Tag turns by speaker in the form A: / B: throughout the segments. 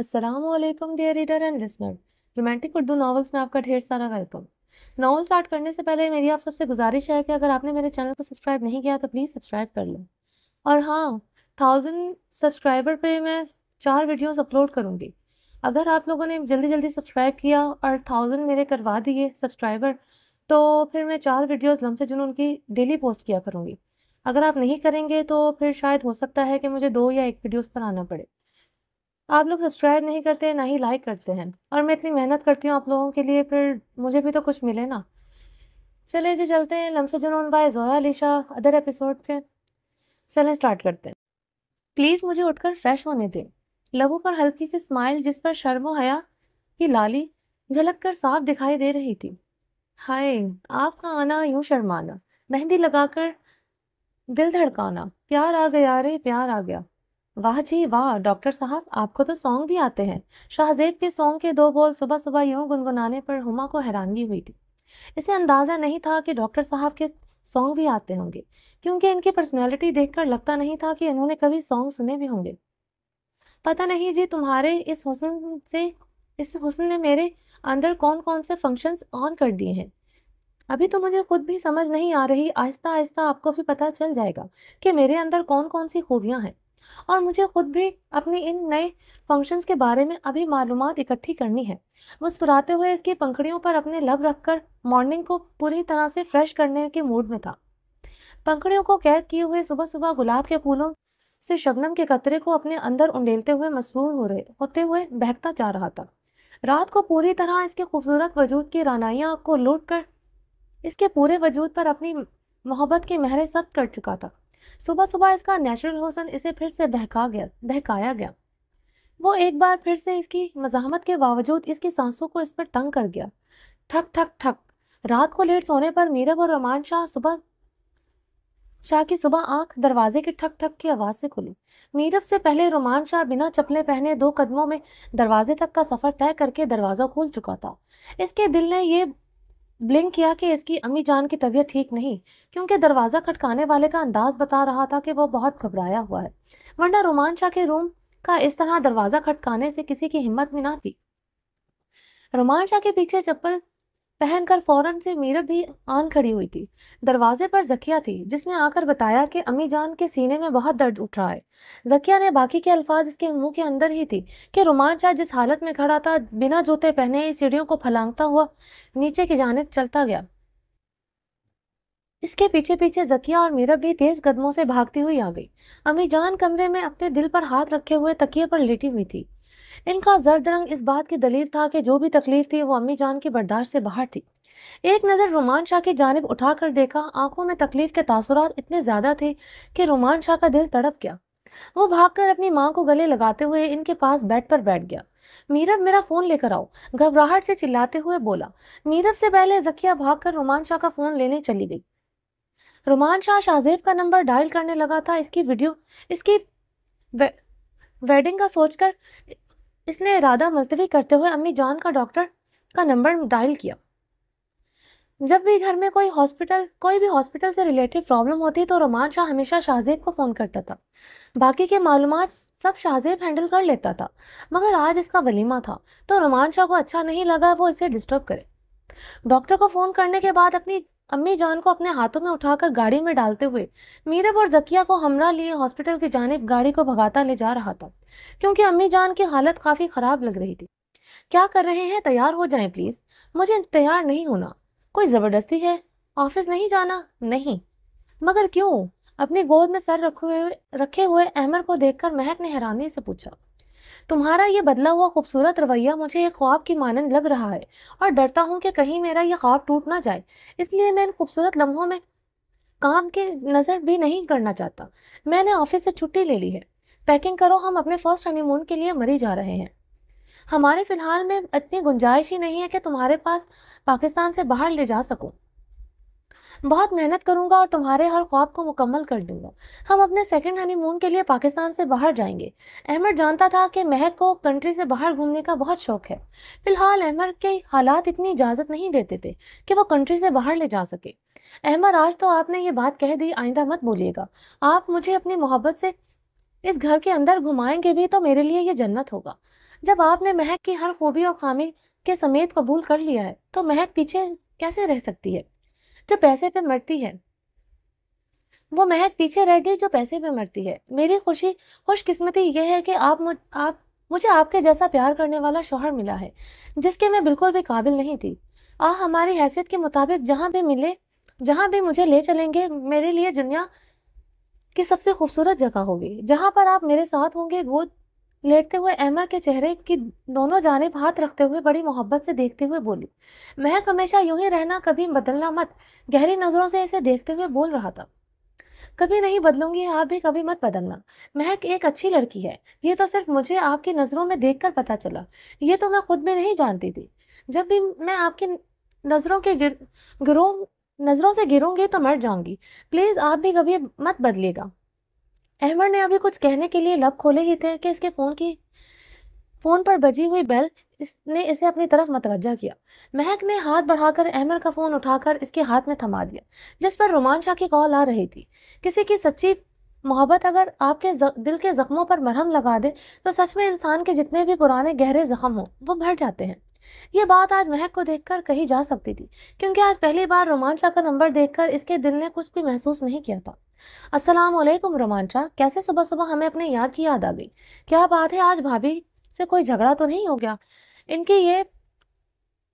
A: अस्सलाम वालेकुम dear reader and listener. Romantic Urdu novels में आपका ढेर सारा वेलकम। नॉवल स्टार्ट करने से पहले मेरी आप सबसे गुजारिश है कि अगर आपने मेरे चैनल को सब्सक्राइब नहीं किया तो प्लीज़ सब्सक्राइब कर लो। और हाँ, 1000 सब्सक्राइबर पे मैं 4 वीडियोस अपलोड करूँगी। अगर आप लोगों ने जल्दी जल्दी सब्सक्राइब किया और 1000 मेरे करवा दिए सब्सक्राइबर, तो फिर मैं 4 वीडियोस लम्हे जुनून की डेली पोस्ट किया करूँगी। अगर आप नहीं करेंगे तो फिर शायद हो सकता है कि मुझे 2 या 1 वीडियोस पर आना पड़े। आप लोग सब्सक्राइब नहीं करते, ना ही लाइक करते हैं, और मैं इतनी मेहनत करती हूँ आप लोगों के लिए, फिर मुझे भी तो कुछ मिले ना। चलिए जी, चलते हैं Lamhe Junoon by Zoya Alisha other episode पे। चलें स्टार्ट करते हैं। प्लीज़ मुझे उठकर फ्रेश होने दें। लबों पर हल्की सी स्माइल जिस पर शर्म व हया की लाली झलक कर साफ दिखाई दे रही थी। हाय, आपका आना यूं शर्माना, मेहंदी लगाकर दिल धड़काना, प्यार आ गया रे प्यार आ गया। वाह जी वाह, डॉक्टर साहब आपको तो सॉन्ग भी आते हैं। शाहजेब के सॉन्ग के 2 बोल सुबह सुबह यूं गुनगुनाने पर हुमा को हैरानगी हुई थी। इसे अंदाजा नहीं था कि डॉक्टर साहब के सॉन्ग भी आते होंगे, क्योंकि इनकी पर्सनैलिटी देखकर लगता नहीं था कि इन्होंने कभी सॉन्ग सुने भी होंगे। पता नहीं जी, तुम्हारे इस हुस्न ने मेरे अंदर कौन कौन से फंक्शंस ऑन कर दिए हैं। अभी तो मुझे खुद भी समझ नहीं आ रही, आहिस्ता आहिस्ता आपको भी पता चल जाएगा कि मेरे अंदर कौन कौन सी खूबियां हैं। और मुझे खुद भी अपने इन नए फंक्शंस के बारे में अभी मालूमात इकट्ठी करनी है। मुस्कुराते हुए इसकी पंखुड़ियों पर अपने लब रखकर मॉर्निंग को पूरी तरह से फ्रेश करने के मूड में था। पंखुड़ियों को कैद किए हुए सुबह सुबह गुलाब के फूलों से शबनम के कतरे को अपने अंदर उंडेलते हुए मसरूर होते हुए बहकता जा रहा था। रात को पूरी तरह इसके खूबसूरत वजूद की रानाइयां को लूट कर इसके पूरे वजूद पर अपनी मोहब्बत की मेहरें सख्त कर चुका था। सुबह सुबह इसका नेचुरल हुस्न इसे फिर से बहकाया गया। वो एक बार फिर से इसकी मज़ाहमत के बावजूद इसकी सांसों को इस पर तंग कर गया। ठक ठक ठक। रात को लेट सोने पर मीरब और रमान शाह की सुबह आंख दरवाजे की ठक ठक की आवाज से खुली। मीरब से पहले रोमान शाह बिना चप्पलें पहने 2 कदमों में दरवाजे तक का सफर तय करके दरवाजा खोल चुका था। इसके दिल ने ये ब्लिंक किया कि इसकी अम्मी जान की तबीयत ठीक नहीं, क्योंकि दरवाज़ा खटकाने वाले का अंदाज बता रहा था कि वो बहुत घबराया हुआ है, वरना रोमान शाह के रूम का इस तरह दरवाज़ा खटकाने से किसी की हिम्मत भी ना थी। रोमान शाह के पीछे चप्पल पहनकर फौरन से मीरब भी आन खड़ी हुई थी। दरवाजे पर जकिया थी, जिसने आकर बताया कि अम्मी जान के सीने में बहुत दर्द उठ रहा है। जकिया ने बाकी के अल्फाज इसके मुंह के अंदर ही थी कि रोमान शाह जिस हालत में खड़ा था, बिना जूते पहने ही सीढ़ियों को फलांगता हुआ नीचे की जानिब चलता गया। इसके पीछे पीछे जकिया और मीरब भी तेज कदमों से भागती हुई आ गई। अम्मी जान कमरे में अपने दिल पर हाथ रखे हुए तकिए पर लेटी हुई थी। इनका जर्द रंग इस बात की दलील था कि जो भी तकलीफ थी वो अम्मी जान की बर्दाश्त से बाहर थी। एक नज़र रोमान शाह की जानिब उठाकर देखा, आंखों में तकलीफ के तासुरात इतने ज्यादा थे कि रोमान शाह का दिल तड़प गया। वो भागकर अपनी माँ को गले लगाते हुए इनके पास बेड पर बैठ गया। मीरब, मेरा फोन लेकर आओ, घबराहट से चिल्लाते हुए बोला। मीरब से पहले जकिया भागकर रोमान शाह का फोन लेने चली गई। रोमान शाह शाहजेब का नंबर डायल करने लगा था। इसकी वे, वेडिंग का सोचकर इसने इरादा मुलतवी करते हुए अम्मी जान का डॉक्टर का नंबर डायल किया। जब भी घर में कोई भी हॉस्पिटल से रिलेटेड प्रॉब्लम होती तो रोमान शाह हमेशा शाहजेब को फ़ोन करता था। बाकी के मालूमात सब शाहजेब हैंडल कर लेता था, मगर आज इसका वलीमा था तो रोमान शाह को अच्छा नहीं लगा वो इसे डिस्टर्ब करे। डॉक्टर को फ़ोन करने के बाद अपनी अम्मी जान को अपने हाथों में उठाकर गाड़ी में डालते हुए मीरब और जकिया को हमरा लिए हॉस्पिटल की जानिब गाड़ी को भगाता ले जा रहा था, क्योंकि अम्मी जान की हालत काफ़ी ख़राब लग रही थी। क्या कर रहे हैं, तैयार हो जाएं प्लीज़। मुझे तैयार नहीं होना। कोई ज़बरदस्ती है? ऑफिस नहीं जाना? नहीं। मगर क्यों? अपनी गोद में सर रखे हुए अहमर को देखकर महक ने हैरानी से पूछा। तुम्हारा ये बदला हुआ खूबसूरत रवैया मुझे एक ख्वाब की मानंद लग रहा है, और डरता हूँ कि कहीं मेरा ये ख्वाब टूट ना जाए, इसलिए मैं इन खूबसूरत लम्हों में काम की नज़र भी नहीं करना चाहता। मैंने ऑफिस से छुट्टी ले ली है। पैकिंग करो, हम अपने फर्स्ट हनीमून के लिए मरी जा रहे हैं। हमारे फिलहाल में इतनी गुंजाइश ही नहीं है कि तुम्हारे पास पाकिस्तान से बाहर ले जा सकूं। बहुत मेहनत करूंगा और तुम्हारे हर ख्वाब को मुकम्मल कर दूंगा। हम अपने सेकंड हनीमून के लिए पाकिस्तान से बाहर जाएंगे। अहमद जानता था कि महक को कंट्री से बाहर घूमने का बहुत शौक है। फिलहाल अहमद के हालात इतनी इजाज़त नहीं देते थे कि वो कंट्री से बाहर ले जा सके। अहमद, आज तो आपने ये बात कह दी, आइंदा मत बोलिएगा। आप मुझे अपनी मोहब्बत से इस घर के अंदर घुमाएंगे भी तो मेरे लिए ये जन्नत होगा। جب آپ نے مہک کی ہر خوبی اور خامی کے سمیت قبول کر لیا ہے تو مہک پیچھے کیسے رہ سکتی ہے جو پیسے پہ مرتی ہے؟ وہ مہک پیچھے رہ گئی جو پیسے پہ مرتی ہے۔ میری خوش قسمتی یہ ہے کہ مجھے آپ کے جیسا پیار کرنے والا شوہر ملا ہے جس کے میں بالکل بھی قابل نہیں تھی۔ ہماری حیثیت کے مطابق جہاں بھی مجھے لے چلیں گے میرے لیے دنیا کی سب سے خوبصورت جگہ ہوگی جہاں پر آپ میرے ساتھ ہوں گے۔ گود لیٹتے ہوئے احمد کے چہرے کی دونوں جانب ہاتھ رکھتے ہوئے بڑی محبت سے دیکھتے ہوئے بولی، مہک ہمیشہ یوں ہی رہنا، کبھی بدلنا مت۔ گہری نظروں سے اسے دیکھتے ہوئے بول رہا تھا، کبھی نہیں بدلوں گی، آپ بھی کبھی مت بدلنا۔ مہک ایک اچھی لڑکی ہے، یہ تو صرف مجھے آپ کی نظروں میں دیکھ کر پتا چلا، یہ تو میں خود بھی نہیں جانتی تھی۔ جب بھی میں آپ کی نظروں سے گروں گی تو مر جاؤں گی، پلیز آپ بھی کبھی مت بدلیے گا۔ احمد نے ابھی کچھ کہنے کے لیے لب کھولے ہی تھے کہ اس کے فون پر بجی ہوئی بیل نے اسے اپنی طرف متوجہ کیا۔ مہک نے ہاتھ بڑھا کر احمد کا فون اٹھا کر اس کے ہاتھ میں تھما دیا جس پر رومان شاہ کی کال آ رہی تھی۔ کسی کی سچی محبت اگر آپ کے دل کے زخموں پر مرہم لگا دے تو سچ میں انسان کے جتنے بھی پرانے گہرے زخم ہوں وہ بھر جاتے ہیں۔ یہ بات آج مہک کو دیکھ کر کہی جا سکتی تھی کیونکہ آج پہلی بار رومان شاہ کا نمبر دیکھ کر اس کے دل نے کچھ بھی محسوس نہیں کیا تھا۔ السلام علیکم رومان شاہ، کیسے صبح صبح ہمیں اپنے یاد کی یاد آ گئی؟ کیا بات ہے، آج بھابھی سے کوئی جھگڑا تو نہیں ہو گیا؟ ان کی یہ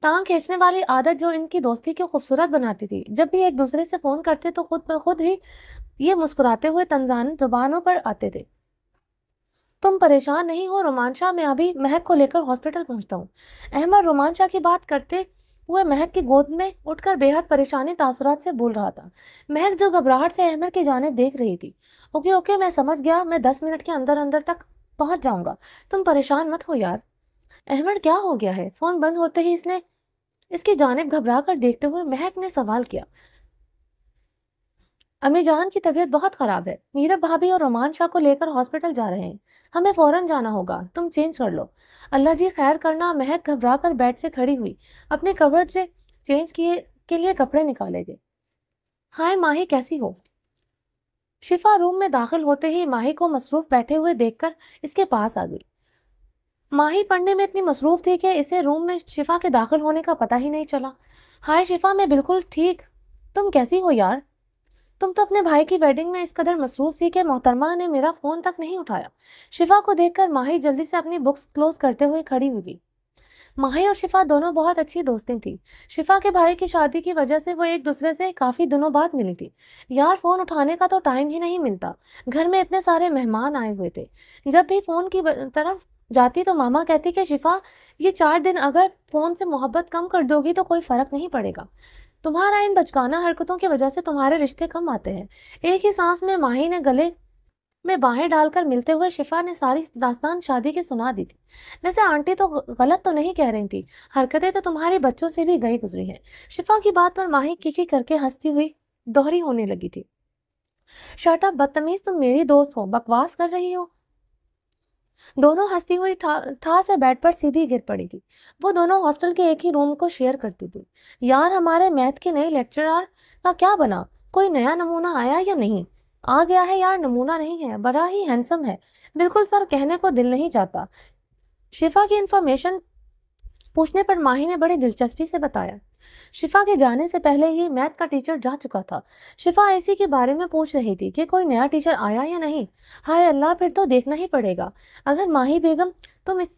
A: ٹانگ کھینچنے والی عادت جو ان کی دوستی کو خوبصورت بناتی تھی، جب بھی ایک دوسرے سے فون کرتے تو خود بخود ہی یہ مسکراتے ہوئے تنزان زبانوں پر آتے تھے۔ تم پریشان نہیں ہو رومان شاہ، میں ابھی مہک کو لے کر ہاسپٹل پہنچتا ہوں۔ احمد رومان شاہ کی بات کرتے ہوئے مہک کی گود میں اٹھ کر بے حد پریشانی تاثرات سے بول رہا تھا۔ مہک جو گھبراہٹ سے احمد کی جانب دیکھ رہی تھی، اوکے میں سمجھ گیا، میں 10 منٹ کے اندر تک پہنچ جاؤں گا، تم پریشان مت ہو یار۔ احمد کیا ہو گیا ہے؟ فون بند ہوتے ہی اس کی جانب گھبرا کر دیکھتے ہوئے مہک نے سوال کیا۔ امی جان کی طبیعت بہت خراب ہے، میرا بھابھی اور رومان شاہ کو لے کر ہاسپٹل جا رہے ہیں، ہمیں فوراً جانا ہوگا، تم چینج کر لو۔ اللہ جی خیر کرنا۔ مہک گھبرا کر بیڈ سے کھڑی ہوئی، اپنے کورٹ سے چینج کے لیے کپڑے نکالے گئے۔ ہائے ماہی، کیسی ہو؟ شفا روم میں داخل ہوتے ہی ماہی کو مصروف بیٹھے ہوئے دیکھ کر اس کے پاس آ گئی۔ ماہی پڑھنے میں اتنی مصروف تھی کہ اسے روم میں شفا کے داخل ہونے کا پتہ ہی نہیں چلا۔ ہائے شفا، میں بالکل ٹھیک، تم کیسی ہو یار؟ تم تو اپنے بھائی کی ویڈنگ میں اس قدر مصروف تھی کہ محترمہ نے میرا فون تک نہیں اٹھایا۔ شفا کو دیکھ کر ماہی جلدی سے اپنی بکس کلوز کرتے ہوئے کھڑی ہوئی۔ ماہی اور شفا دونوں بہت اچھی دوستیں تھیں۔ شفا کے بھائی کی شادی کی وجہ سے وہ ایک دوسرے سے کافی دنوں بعد ملی تھی۔ یار فون اٹھانے کا تو ٹائم ہی نہیں ملتا، گھر میں اتنے سارے مہمان آئے ہوئے تھے۔ جب بھی فون کی طرف جاتی تو ماما کہتی کہ شفا یہ 4 دن اگر فون سے محبت کم کر دو گی تو کوئی فرق نہیں پڑے گا، تمہارا ان بچگانہ حرکتوں کی وجہ سے تمہارے رشتے کم آتے ہیں۔ ایک ہی سانس میں ماہی نے گلے میں باہیں ڈال کر ملتے ہوئے شفا نے ساری داستان شادی کی سنا دی تھی۔ ویسے آنٹی تو غلط تو نہیں کہہ رہی تھی، حرکتیں تو تمہارے بچوں سے بھی گئی گزری ہیں۔ شفا کی بات پر ماہی کیکی کر کے ہنستی ہوئی دوہری ہونے لگی تھی۔ شٹ اپ بدتمیز، تم میری دوست ہو، بکواس کر رہی ہو۔ دونوں ہنستی ہوئی ٹھا سے بیڈ پر سیدھی گر پڑی تھی۔ وہ دونوں ہاسٹل کے ایک ہی روم کو شیئر کرتی تھی۔ یار ہمارے میتھ کے نئے لیکچرر کا کیا بنا؟ کوئی نیا نمونہ آیا یا نہیں؟ آ گیا ہے یار، نمونہ نہیں ہے، بڑا ہی ہینڈسم ہے، بالکل سر کہنے کو دل نہیں چاہتا۔ شفا کی انفارمیشن پوچھنے پر ماہی نے بڑی دلچسپی سے بتایا۔ شفا کے جانے سے پہلے ہی میتھ کا ٹیچر جا چکا تھا۔ شفا اسی کے بارے میں پوچھ رہی تھی کہ کوئی نیا ٹیچر آیا یا نہیں۔ ہائے اللہ، پھر تو دیکھنا ہی پڑے گا۔ اگر ماہی بیگم تم اس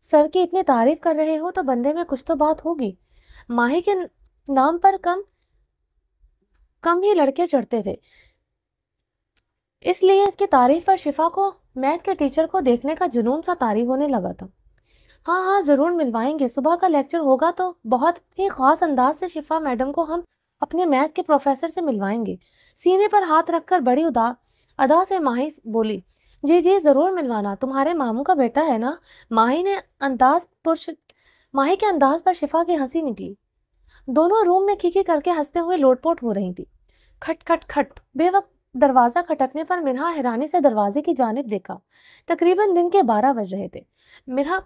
A: سر کی اتنی تعریف کر رہے ہو تو بندے میں کچھ تو بات ہوگی۔ ماہی کے نام پر کم ہی لڑکے چڑھتے تھے، اس لیے اس کی تعریف پر شفا کو میتھ کے ٹیچر کو دیکھنے کا جنون سا طاری ہونے لگا تھا۔ ہاں ضرور ملوائیں گے، صبح کا لیکچر ہوگا تو بہت ہی خاص انداز سے شفا میڈم کو ہم اپنے میتھ کے پروفیسر سے ملوائیں گے۔ سینے پر ہاتھ رکھ کر بڑی ادا سے ماہی بولی، جی ضرور ملوانا، تمہارے ماموں کا بیٹا ہے نا۔ ماہی کے انداز پر شفا کی ہنسی نکلی۔ دونوں روم میں کھیکی کر کے ہنستے ہوئے لوٹ پوٹ ہو رہی تھی۔ کھٹ کھٹ کھٹ، بے وقت دروازہ کھٹکنے پر مرہا حیرانی سے دروازے کی جانب دیکھا۔ تقریباً دن کے 12 بج رہے تھے۔ مرہا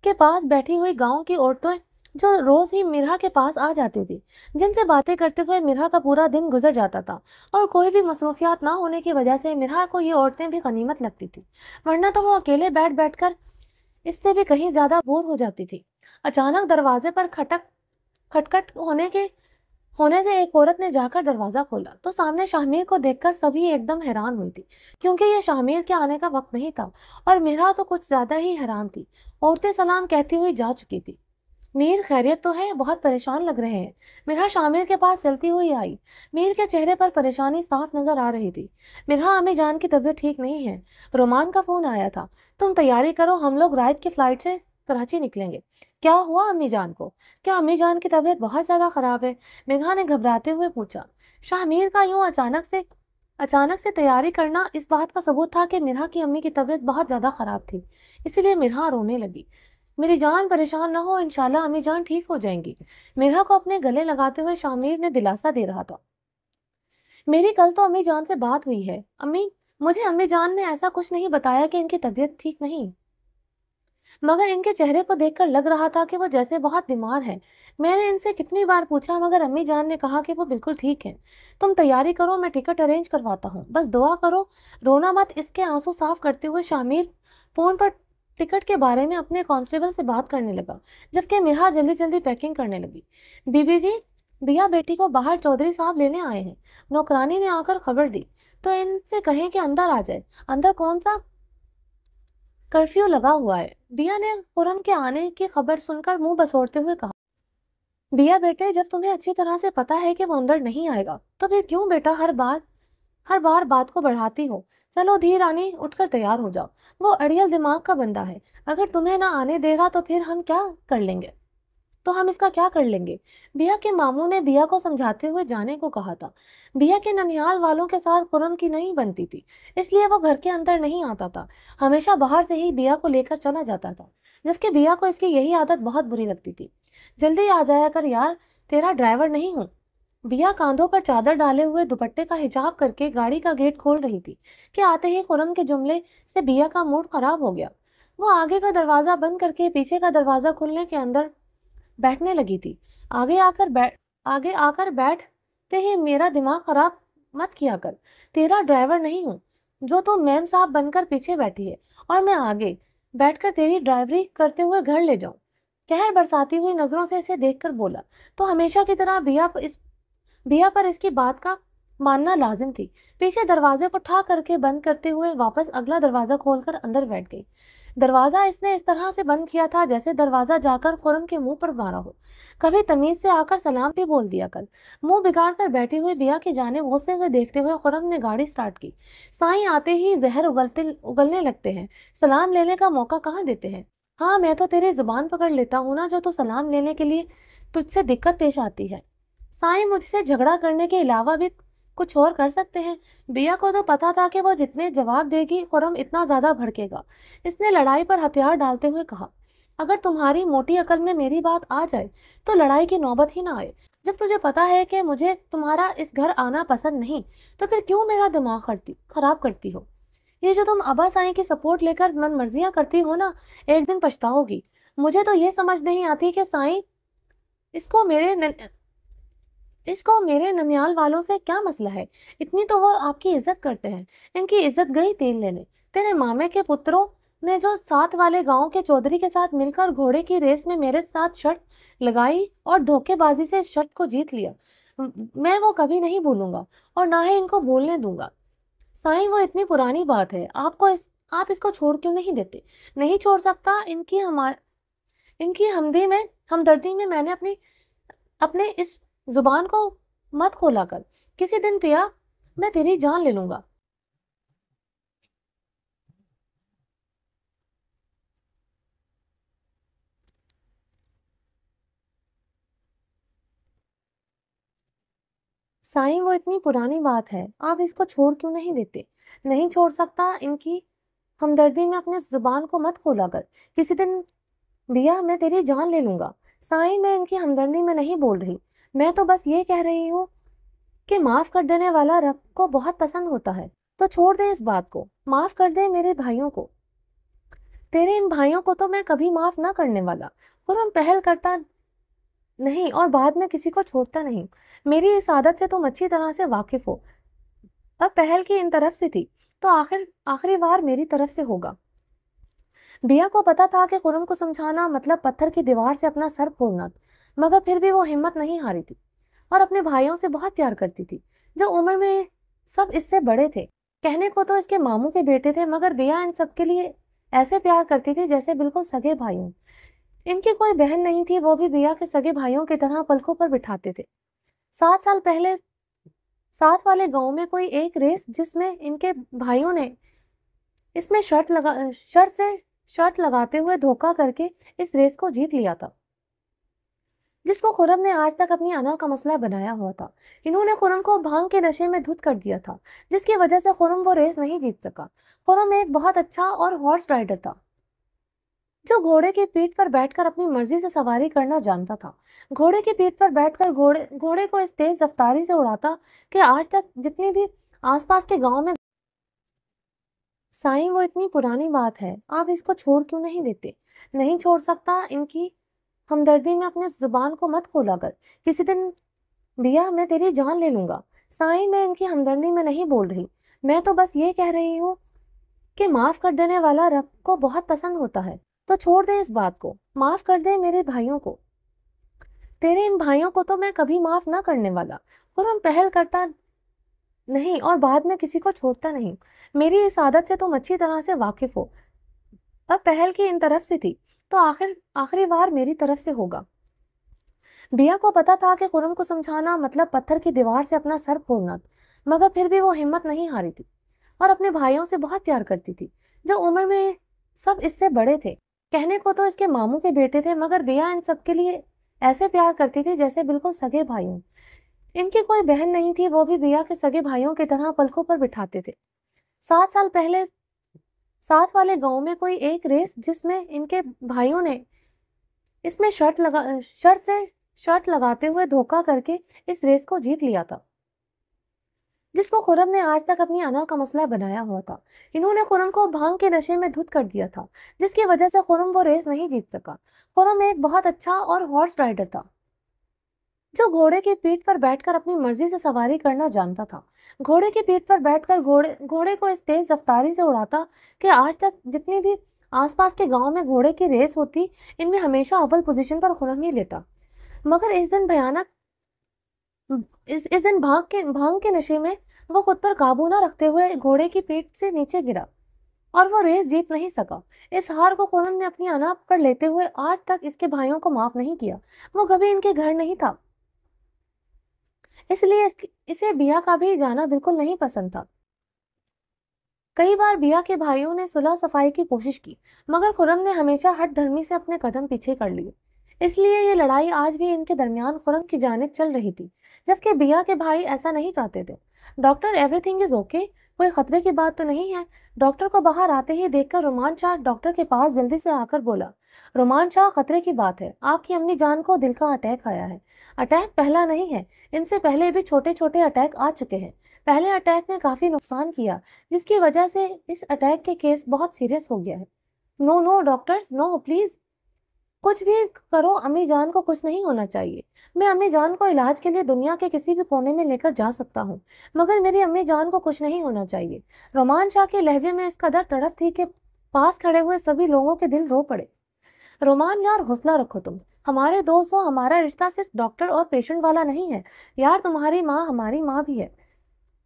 A: کے پاس بیٹھی ہوئی گاؤں کی عورتیں جو روز ہی مرہا کے پاس آ جاتی تھی، جن سے باتیں کرتے ہوئے مرہا کا پورا دن گزر جاتا تھا، اور کوئی بھی مصروفیات نہ ہونے کی وجہ سے مرہا کو یہ عورتیں بھی غنیمت لگتی تھی، ورنہ تو وہ اکیلے بیٹھ کر اس سے بھی کہیں زیادہ بور ہو جاتی تھی۔ اچانک دروازے پر کھٹکھٹ ہونے سے ایک عورت نے جا کر دروازہ کھولا تو سامنے شاہمیر کو دیکھ کر سبھی ایک دم حیران ہوئی تھی، کیونکہ یہ شاہمیر کے آنے کا وقت نہیں تھا اور میرا تو کچھ زیادہ ہی حیران تھی۔ عورتیں سلام کہتی ہوئی جا چکی تھی۔ میر خیریت تو ہے؟ بہت پریشان لگ رہے ہیں۔ مرہا شامر کے پاس چلتی ہوئی آئی۔ میر کے چہرے پر پریشانی صاف نظر آ رہی تھی۔ مرہا، امی جان کی طبیعت ٹھیک نہیں ہے، رومان کا فون آیا تھا، تم تیاری کرو، ہم لوگ رات کی فلائٹ سے کراچی نکلیں گے۔ کیا ہوا امی جان کو؟ کیا امی جان کی طبیعت بہت زیادہ خراب ہے؟ مرہا نے گھبراتے ہوئے پوچھا۔ شاہ میر کا یوں اچانک سے تیاری کرنا اس بات کا ثبوت تھا کہ مرہا کی امی کی طبیعت بہت زیادہ خراب تھی، اسی لیے مرہا رونے لگی۔ میری جان پریشان نہ ہو، انشاءاللہ امی جان ٹھیک ہو جائیں گی، مرہا کو اپنے گلے لگاتے ہوئے شامیر نے دلاسا دے رہا تھا۔ میری کل تو امی جان سے بات ہوئی ہے، مجھے امی جان نے ایسا کچھ نہیں بتایا کہ ان کی طبیعت ٹھیک نہیں، مگر ان کے چہرے کو دیکھ کر لگ رہا تھا کہ وہ جیسے بہت بیمار ہیں۔ میں نے ان سے کتنی بار پوچھا مگر امی جان نے کہا کہ وہ بالکل ٹھیک ہیں۔ تم تیاری کرو، میں ٹکٹ ارینج کرواتا ہوں، بس دعا کرو، رونا مت۔ اس کے آنسو صاف کرتے ہوئے شامیر فون پر ٹکٹ کے بارے میں اپنے کانسٹیبل سے بات کرنے لگا، جبکہ مرہا جلدی جلدی پیکنگ کرنے لگی۔ بی بی جی، بیا بیٹی کو باہر چودھری صاحب لینے آئے ہیں، نوکرانی نے آ کر خبر دی، تو ان سے کہیں کہ اندر آ جائے۔ اندر کون سا؟ کرفیو لگا ہوا ہے، بیا نے خرم کے آنے کی خبر سن کر منہ بسوڑتے ہوئے کہا۔ بیا بیٹے، جب تمہیں اچھی طرح سے پتا ہے کہ وہ اندر نہیں آئے گا تو پھر کیوں بیٹا ہر بار بات کو بڑھاتی ہو؟ چلو دھی رانی، اٹھ کر تیار ہو جاؤ، وہ اڑیل دماغ کا بندہ ہے، اگر تمہیں نہ آنے دے گا تو پھر ہم اس کا کیا کر لیں گے؟ بیا کے ماموں نے بیا کو سمجھاتے ہوئے جانے کو کہا تھا۔ بیا کے ننیال والوں کے ساتھ خرم کی نہیں بنتی تھی، اس لیے وہ گھر کے اندر نہیں آتا تھا، ہمیشہ باہر سے ہی بیا کو لے کر چلا جاتا تھا، جبکہ بیا کو اس کی یہی عادت بہت بری لگتی تھی۔ جلدی آ جایا کر یار، تیرا ڈرائیور نہیں ہوں۔ بیا کاندھوں پر چادر ڈالے ہوئے دوپٹے کا حجاب کر کے گاڑی کا گیٹ کھول رہی تھی کہ آتے ہی خرم کے جملے سے بیا کا موڈ خراب ہو گیا۔ وہ آگے کا دروازہ بند کر کے پیچھے کا دروازہ کھلنے کے اندر بیٹھنے لگی تھی۔ آگے آ کر بیٹھتے ہی میرا دماغ خراب مت کیا کر، تیرا ڈرائیور نہیں ہوں جو تو میم صاحب بن کر پیچھے بیٹھی ہے اور میں آگے بیٹھ کر تیری ڈرائیوری کرتے ہوئے گھر لے جاؤں۔ قہر برساتی ہوئی نظروں سے اسے دیکھ کر بولا تو ہمیشہ کی طرح بیا پر اس کی بات کا ماننا لازم تھی۔ پیچھے دروازے کو ٹھا کر کے بند کرتے ہوئے واپس اگلا دروازہ کھول کر اندر بیٹھ گئی۔ دروازہ اس نے اس طرح سے بند کیا تھا جیسے دروازہ جا کر خرم کے منہ پر مارا ہو۔ کبھی تمیز سے آ کر سلام بھی بول دیا کر۔ منہ بگاڑ کر بیٹھی ہوئی بیا کی جانب غصے سے دیکھتے ہوئے خرم نے گاڑی سٹارٹ کی۔ سائیں آتے ہی زہر اگلنے لگتے ہیں، سلام لینے کا موقع کہاں دیتے ہیں؟ ہاں، میں تو تیری زبان پکڑ لیتا ہوں نا جو تو سلام لینے کے لیے تجھ سے دقت پیش آتی ہے۔ سائیں مجھ سے جھگڑا کرنے کے علاوہ بھی کچھ اور کر سکتے ہیں۔ بیا کو تو پتا تھا کہ وہ جتنے جواب دے گی خرم اتنا زیادہ بھڑکے گا۔ اس نے لڑائی پر ہتھیار ڈالتے ہوئے کہا، اگر تمہاری موٹی عقل میں میری بات آ جائے تو لڑائی کی نوبت ہی نہ آئے۔ جب تجھے پتا ہے کہ مجھے تمہارا اس گھر آنا پسند نہیں تو پھر کیوں میرا دماغ خراب کرتی ہو؟ یہ جو تم ابا سائیں کی سپورٹ لے کر من مرضیاں کرتی ہو نا، ایک دن پچھتاؤ گی۔ مجھے تو یہ سمجھ نہیں آتی کہ سائیں اس کو میرے ننیال والوں سے کیا مسئلہ ہے؟ اتنی تو وہ آپ کی عزت کرتے ہیں۔ ان کی عزت گئی تیل لینے۔ تیرے مامے کے پتروں نے جو ساتھ والے گاؤں کے چودھری کے ساتھ مل کر گھوڑے کی ریس میں میرے ساتھ شرط لگائی اور دھوکے بازی سے اس شرط کو جیت لیا، میں وہ کبھی نہیں بھولوں گا اور نہ ہی ان کو بھولنے دوں گا۔ سائیں، وہ اتنی پرانی بات ہے، آپ اس کو چھوڑ کیوں نہیں دیتے؟ نہیں چھوڑ سکتا۔ ان کی ہمدردی میں نے اپنے اس زبان کو مت کھولا کر، کسی دن پیا میں تیری جان لے لوں گا۔ سائیں، وہ اتنی پرانی بات ہے، آپ اس کو چھوڑ کیوں نہیں دیتے؟ نہیں چھوڑ سکتا۔ ان کی ہمدردی میں اپنے زبان کو مت کھولا کر، کسی دن بیا میں تیری جان لے لوں گا۔ سائیں، میں ان کی ہمدردی میں نہیں بول رہی، میں تو بس یہ کہہ رہی ہوں کہ معاف کر دینے والا رب کو بہت پسند ہوتا ہے، تو چھوڑ دیں اس بات کو، معاف کر دیں میرے بھائیوں کو۔ تیرے ان بھائیوں کو تو میں کبھی معاف نہ کرنے والا۔ خرم پہل کرتا نہیں اور بعد میں کسی کو چھوڑتا نہیں، میری اس عادت سے تم اچھی طرح سے واقف ہو۔ اب پہل کی ان طرف سے تھی تو آخری وار میری طرف سے ہوگا۔ बिया को पता था कि खुर्रम को समझाना मतलब पत्थर की दीवार से अपना सर फोड़ना था, मगर फिर भी वो हिम्मत नहीं हारी थी और अपने भाइयों से बहुत प्यार करती थी, जो उम्र में सब इससे बड़े थे। कहने को तो इसके मामू के बेटे थे, मगर बिया इन सब के लिए ऐसे प्यार करती थी जैसे बिल्कुल सगे भाई हों। इनकी कोई बहन नहीं थी, वो भी बिया के सगे भाइयों की तरह पलकों पर बिठाते थे। 7 साल पहले साथ वाले गांव में कोई एक रेस जिसमें इनके भाइयों ने इसमें शर्त लगाते हुए धोखा करके इस रेस को जीत लिया था, जिसको खुर्रम ने आज तक अपनी अना का मसला बनाया हुआ था। इन्होंने खुर्रम को भांग के नशे में धुत कर दिया था, जिसकी वजह से खुर्रम वो रेस नहीं जीत सका। खुर्रम एक बहुत अच्छा और हॉर्स राइडर था, जो घोड़े की पीठ पर बैठकर अपनी मर्जी से सवारी करना जानता था। घोड़े की पीठ पर बैठकर घोड़े को इस तेज रफ्तारी से उड़ाता कि आज तक जितनी भी आसपास के गांव में। साईं, वो इतनी पुरानी बात है, आप इसको छोड़ क्यों नहीं देते? नहीं छोड़ सकता। इनकी हमदर्दी में अपने जुबान को मत खोला कर, किसी दिन बिया मैं तेरी जान ले लूंगा। साईं, मैं इनकी हमदर्दी में नहीं बोल रही, मैं तो बस ये कह रही हूँ कि माफ कर देने वाला रब को बहुत पसंद होता है, तो छोड़ दे इस बात को, माफ कर दे मेरे भाइयों को। तेरे इन भाइयों को तो मैं कभी माफ ना करने वाला। खुर्रम पहल करता नहीं और बाद में किसी को छोड़ता नहीं। मेरी इस आदत से तुम अच्छी तरह से वाकिफ हो। अब पहल की इन तरफ से थी, तो आखिरी बार मेरी तरफ से होगा। बिया को पता था कि खुर्रम को समझाना मतलब पत्थर की दीवार से अपना सर फोड़ना था, मगर फिर भी वो हिम्मत नहीं हारी थी और अपने भाइयों से बहुत प्यार करती थी, जो उम्र में सब इससे बड़े थे। कहने को तो इसके मामू के बेटे थे, मगर बिया इन सब के लिए ऐसे प्यार करती थी जैसे बिल्कुल सगे भाई हों। इनकी कोई बहन नहीं थी, वो भी बिया के सगे भाइयों की तरह पलकों पर बिठाते थे। 7 साल पहले साथ वाले गांव में कोई एक रेस जिसमें इनके भाइयों ने इसमें शर्त लगाते हुए धोखा करके इस रेस को जीत लिया था, जिसको खुर्रम ने आज तक अपनी अना का मसला बनाया हुआ था। इन्होंने खुर्रम को भांग के नशे में धुत कर दिया था, जिसकी वजह से खुर्रम वो रेस नहीं जीत सका। खुर्रम एक बहुत अच्छा और हॉर्स राइडर था, जो घोड़े की पीठ पर बैठकर अपनी मर्जी से सवारी करना जानता था। घोड़े की पीठ पर बैठकर घोड़े को इस तेज रफ्तारी से उड़ाता कि आज तक जितनी भी आसपास के गांव में घोड़े की रेस होती, इनमें हमेशा अव्वल पोजीशन पर खुर्रम ही लेता। मगर इस दिन भांग के नशे में वो खुद पर काबू न रखते हुए घोड़े की पीठ से नीचे गिरा और वो रेस जीत नहीं सका। इस हार को खुर्रम ने अपनी अना पर लेते हुए आज तक इसके भाइयों को माफ नहीं किया। वो कभी इनके घर नहीं था, इसलिए इसे बिया का भी जाना बिल्कुल नहीं पसंद था। कई बार बिया के भाइयों ने सुलह सफाई की कोशिश की, मगर खुर्रम ने हमेशा हठ धर्मी से अपने कदम पीछे कर लिए। इसलिए ये लड़ाई आज भी इनके दरमियान खुर्रम की जानिब चल रही थी, जबकि बिया के भाई ऐसा नहीं चाहते थे। डॉक्टर, एवरीथिंग इज ओके, कोई खतरे की बात तो नहीं है? डॉक्टर को बाहर आते ही देखकर रोमान शाह डॉक्टर के पास जल्दी से आकर बोला, रोमान शाह, खतरे की बात है, आपकी अम्मी जान को दिल का अटैक आया है। अटैक पहला नहीं है, इनसे पहले भी छोटे छोटे अटैक आ चुके हैं। पहले अटैक ने काफी नुकसान किया, जिसकी वजह से इस अटैक के केस बहुत सीरियस हो गया है। No no doctors, no please, कुछ भी करो, अम्मी जान को कुछ नहीं होना चाहिए। मैं अम्मी जान को इलाज के लिए दुनिया के किसी भी कोने में लेकर जा सकता हूँ, मगर मेरी अम्मी जान को कुछ नहीं होना चाहिए। रोमान शाह के लहजे में इस कदर तड़प थी कि पास खड़े हुए सभी लोगों के दिल रो पड़े। रोमान यार, हौसला रखो, तुम हमारे दोस्त हो, हमारा रिश्ता सिर्फ डॉक्टर और पेशेंट वाला नहीं है यार। तुम्हारी माँ हमारी माँ भी है,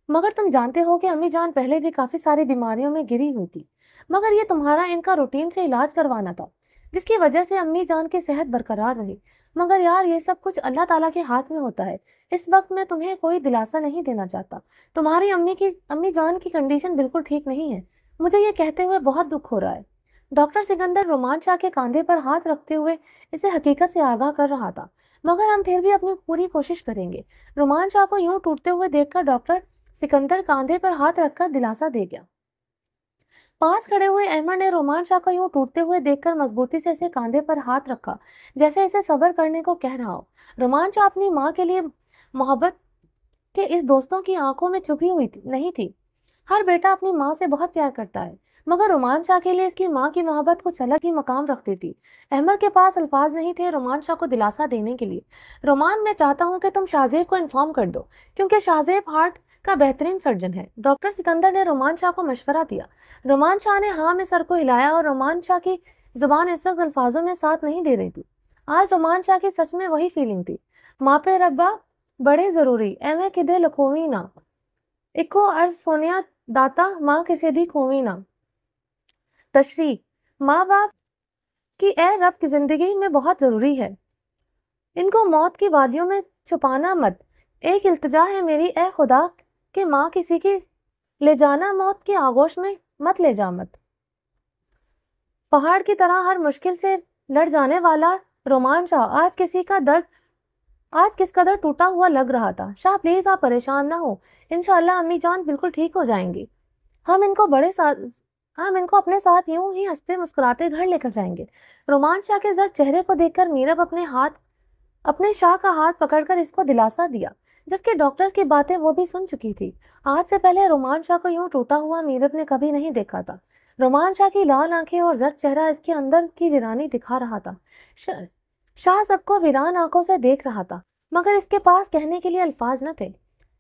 A: मगर तुम जानते हो कि अम्मी जान पहले भी काफी सारी बीमारियों में गिरी हुई थी, मगर ये तुम्हारा इनका रूटीन से इलाज करवाना था, जिसकी वजह से अम्मी जान की सेहत बरकरार रही। मगर यार, ये सब कुछ अल्लाह ताला के हाथ में होता है। इस वक्त मैं तुम्हें कोई दिलासा नहीं देना चाहता। तुम्हारी अम्मी जान की कंडीशन बिल्कुल ठीक नहीं है। मुझे ये कहते हुए बहुत दुख हो रहा है। डॉक्टर सिकंदर रोमान शाह के कंधे पर हाथ रखते हुए इसे हकीकत से आगाह कर रहा था, मगर हम फिर भी अपनी पूरी कोशिश करेंगे। रोमान शाह को यूं टूटते हुए देखकर डॉक्टर सिकंदर कंधे पर हाथ रखकर दिलासा दे गया। पास खड़े हुए अहमद ने रोमान शाह को यूं टूटते हुए देखकर मजबूती से इसे कंधे पर हाथ रखा, जैसे इसे सब्र करने को कह रहा हो। रोमान शाह अपनी माँ के लिए मोहब्बत के इस दोस्तों की आंखों में छुपी हुई नहीं थी। हर बेटा अपनी माँ से बहुत प्यार करता है, मगर रोमान शाह के लिए इसकी माँ की मोहब्बत कुछ अलग ही मकाम रखती थी। अहमद के पास अल्फाज नहीं थे रोमान शाह को दिलासा देने के लिए। रोमान, मैं चाहता हूँ कि तुम शाहजेब को इन्फॉर्म कर दो, क्योंकि शाहजेब हार्ट کا بہترین سرجن ہے۔ ڈاکٹر سکندر نے رومان شاہ کو مشورہ دیا۔ رومان شاہ نے ہاں میں سر کو ہلایا اور رومان شاہ کی زبان اس وقت الفاظوں میں ساتھ نہیں دے رہی تھی۔ آج رومان شاہ کی سچ میں وہی فیلنگ تھی، ماں پہ ربا بڑے ضروری ایویں کدے لکھوی نہ، اکو عرض سونیا داتا ماں کسی دی کھوی نہ۔ تشریح: ماں باپ کی اے رب کی زندگی میں بہت ضروری ہے، ان کو موت کی وادیوں میں چھپانا مت۔ ایک التجا ہے میری اے خدا کہ ماں کسی کی لے جانا موت کی آغوش میں مت لے جا مت۔ پہاڑ کی طرح ہر مشکل سے لڑ جانے والا رومان شاہ آج کس قدر ٹوٹا ہوا لگ رہا تھا۔ شاہ پلیز آپ پریشان نہ ہو، انشاءاللہ امی جان بالکل ٹھیک ہو جائیں گی، ہم ان کو اپنے ساتھ یوں ہی ہنستے مسکراتے گھر لے کر جائیں گے۔ رومان شاہ کے زرد چہرے کو دیکھ کر میرب اپنے شاہ کا ہاتھ پکڑ کر اس کو دلاسا دیا، جبکہ ڈاکٹرز کی باتیں وہ بھی سن چکی تھی۔ آج سے پہلے رومان شاہ کو یوں ٹوٹا ہوا میرب نے کبھی نہیں دیکھا تھا۔ رومان شاہ کی لال آنکھیں اور زرد چہرہ اس کے اندر کی ویرانی دکھا رہا تھا۔ شاہ سب کو ویران آنکھوں سے دیکھ رہا تھا، مگر اس کے پاس کہنے کے لیے الفاظ نہ تھے۔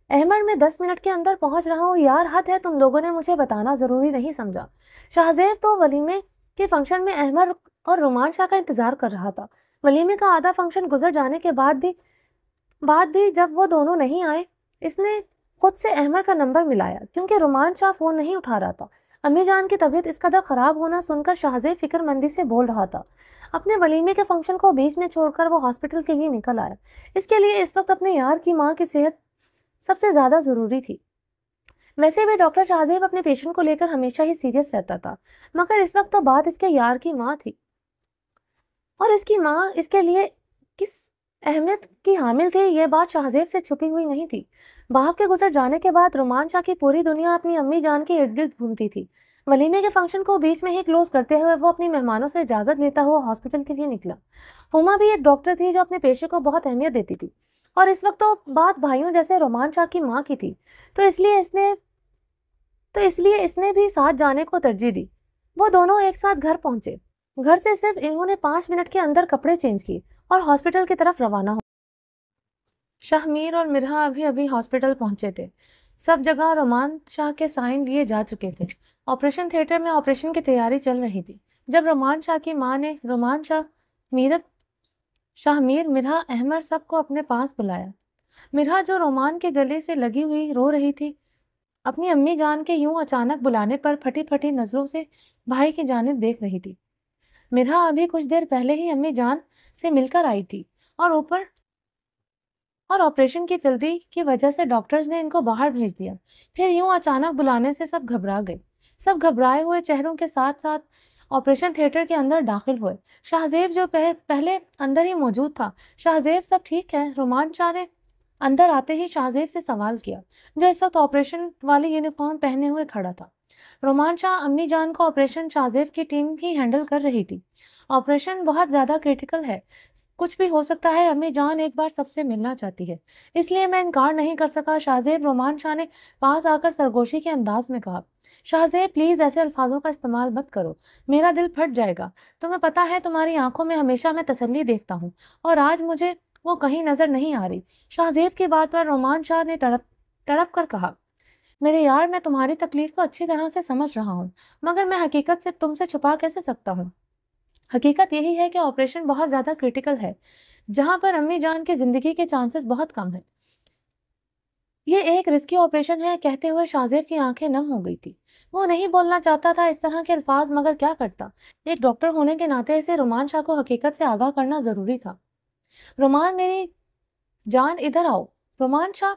A: احمد میں 10 منٹ کے اندر پہنچ رہا ہوں یار، حد ہے، تم لوگوں نے مجھے بتانا ضروری نہیں سمجھا۔ شاہ زیب تو ولیمے کے فنکشن میں احمد اور رومان شاہ کا انتظار کر رہا تھا۔ ولیمے کا آدھا فنکشن گزر جانے کے بعد بھی جب وہ دونوں نہیں آئے، اس نے خود سے احمد کا نمبر ملایا، کیونکہ رومان شاہ فون نہیں اٹھا رہا تھا۔ امی جان کی طبیعت اس قدر خراب ہونا سن کر شاہ زیب فکر مندی سے بول رہا تھا۔ اپنے ولیمے کے فنکشن کو بیچ میں چھوڑ کر وہ ہاسپٹل کے لیے نکل آیا۔ اس کے لیے اس وقت اپنے یار کی ماں کی صحت سب سے زیادہ ضروری تھی۔ ویسے بھی ڈاکٹر شاہ زیب اپنے پیشنٹ کو لے کر ہمیشہ ہی سیریس رہتا تھا، مگر اس وقت تو بات اس کے یار کی ماں تھی، اور اس کی ماں اس کے لیے کس اہمیت کی حامل تھی، یہ بات شاہ زیب سے چھپی ہوئی نہیں تھی۔ باپ کے گزر جانے کے بعد رومان شاہ کی پوری دنیا اپنی امی جان کے ارد گرد گھومتی تھی۔ ولیمے کے فنکشن کو بیچ میں ہی کلوز کرتے ہوئے وہ اپنی مہمانوں سے اجازت لیتا ہوا ہاسپٹل کے لیے نکلا۔ ہما بھی ایک ڈاکٹر تھی جو اپنے پیشے کو بہت اہمیت دیتی تھی، اور اس وقت تو بات بھائیوں جیسے رومان شاہ کی ماں کی تھی، تو اس لیے اس نے بھی ساتھ جانے کو ترجیح دی۔ وہ دونوں ایک ساتھ گھر پہنچے۔ گھر سے صرف انہوں نے 5 منٹ کے اندر کپڑے چینج کیے اور ہاسپٹل کی طرف روانہ ہو۔ شاہ میر اور مرہا ابھی ہاسپٹل پہنچے تھے۔ سب جگہ رومان شاہ کے سائن لیے جا چکے تھے۔ آپریشن تھیٹر میں آپریشن کی تیاری چل رہی تھی جب رومان شاہ کی ماں نے رومان شاہ میر، مرہا، احمد سب کو اپنے پاس بلایا۔ مرہا جو رومان کے گلے سے لگی ہوئی رو رہی تھی، اپنی امی جان کے یوں اچانک بلانے پر پھٹی پھٹی نظروں سے بھائی کی جانب دیکھ رہی تھی۔ مرہا ابھی کچھ دیر پہلے ہی امی جان سے مل کر آئی تھی، اور آپریشن کی جلدی کی وجہ سے ڈاکٹرز نے ان کو باہر بھیج دیا۔ پھر یوں اچانک بلانے سے سب گھبرا گئے۔ سب گھبرائے ہوئے چہروں کے ساتھ ساتھ آپریشن تھیٹر کے اندر داخل ہوئے۔ شاہ زیب جو پہلے اندر ہی موجود تھا، شاہ زیب سب ٹھیک ہے؟ رومان شاہ نے اندر آتے ہی شاہ زیب سے سوال کیا، جو اس وقت آپریشن والی یونیفارم پہنے ہوئے کھڑا تھا۔ رومان شاہ امی جان کو آپریشن شاہ زیب کی ٹیم ہی ہینڈل کر رہی تھی۔ آپریشن بہت زیادہ کریٹیکل ہے، کچھ بھی ہو سکتا ہے، امی جان ایک بار سب سے ملنا چاہتی ہے، اس لیے میں انکار نہیں کر سکا۔ شاہ زیب، رومان شاہ نے پاس آ کر سرگوشی کے انداز میں کہا۔ شاہ زیب پلیز ایسے الفاظوں کا استعمال مت کرو، میرا دل پھٹ جائے گا۔ تمہیں پتہ ہے تمہاری آنکھوں میں ہمیشہ میں تسلی دیکھتا ہوں، اور آج مجھے وہ کہیں نظر نہیں آ رہی۔ شاہ زیب کی بات پر رومان شاہ نے تڑپ کر کہا، میرے یار، میں تمہاری تکلیف کو اچھی طرح سے سمجھ رہا ہوں، مگر میں حقیقت سے تم سے چھپا کیسے سکتا ہوں؟ حقیقت یہی ہے کہ آپریشن بہت زیادہ کریٹیکل ہے، جہاں پر امی جان کی زندگی کے چانسز بہت کم ہیں۔ یہ ایک رسکی آپریشن ہے، کہتے ہوئے شاہ زیب کی آنکھیں نم ہو گئی تھی۔ وہ نہیں بولنا چاہتا تھا اس طرح کے الفاظ، مگر کیا کرتا؟ ایک ڈاکٹر ہونے کے ناطے اسے رومان شاہ کو حقیقت سے آگاہ کرنا ضروری تھا۔ رومان میری جان ادھر آؤ۔ رومان شاہ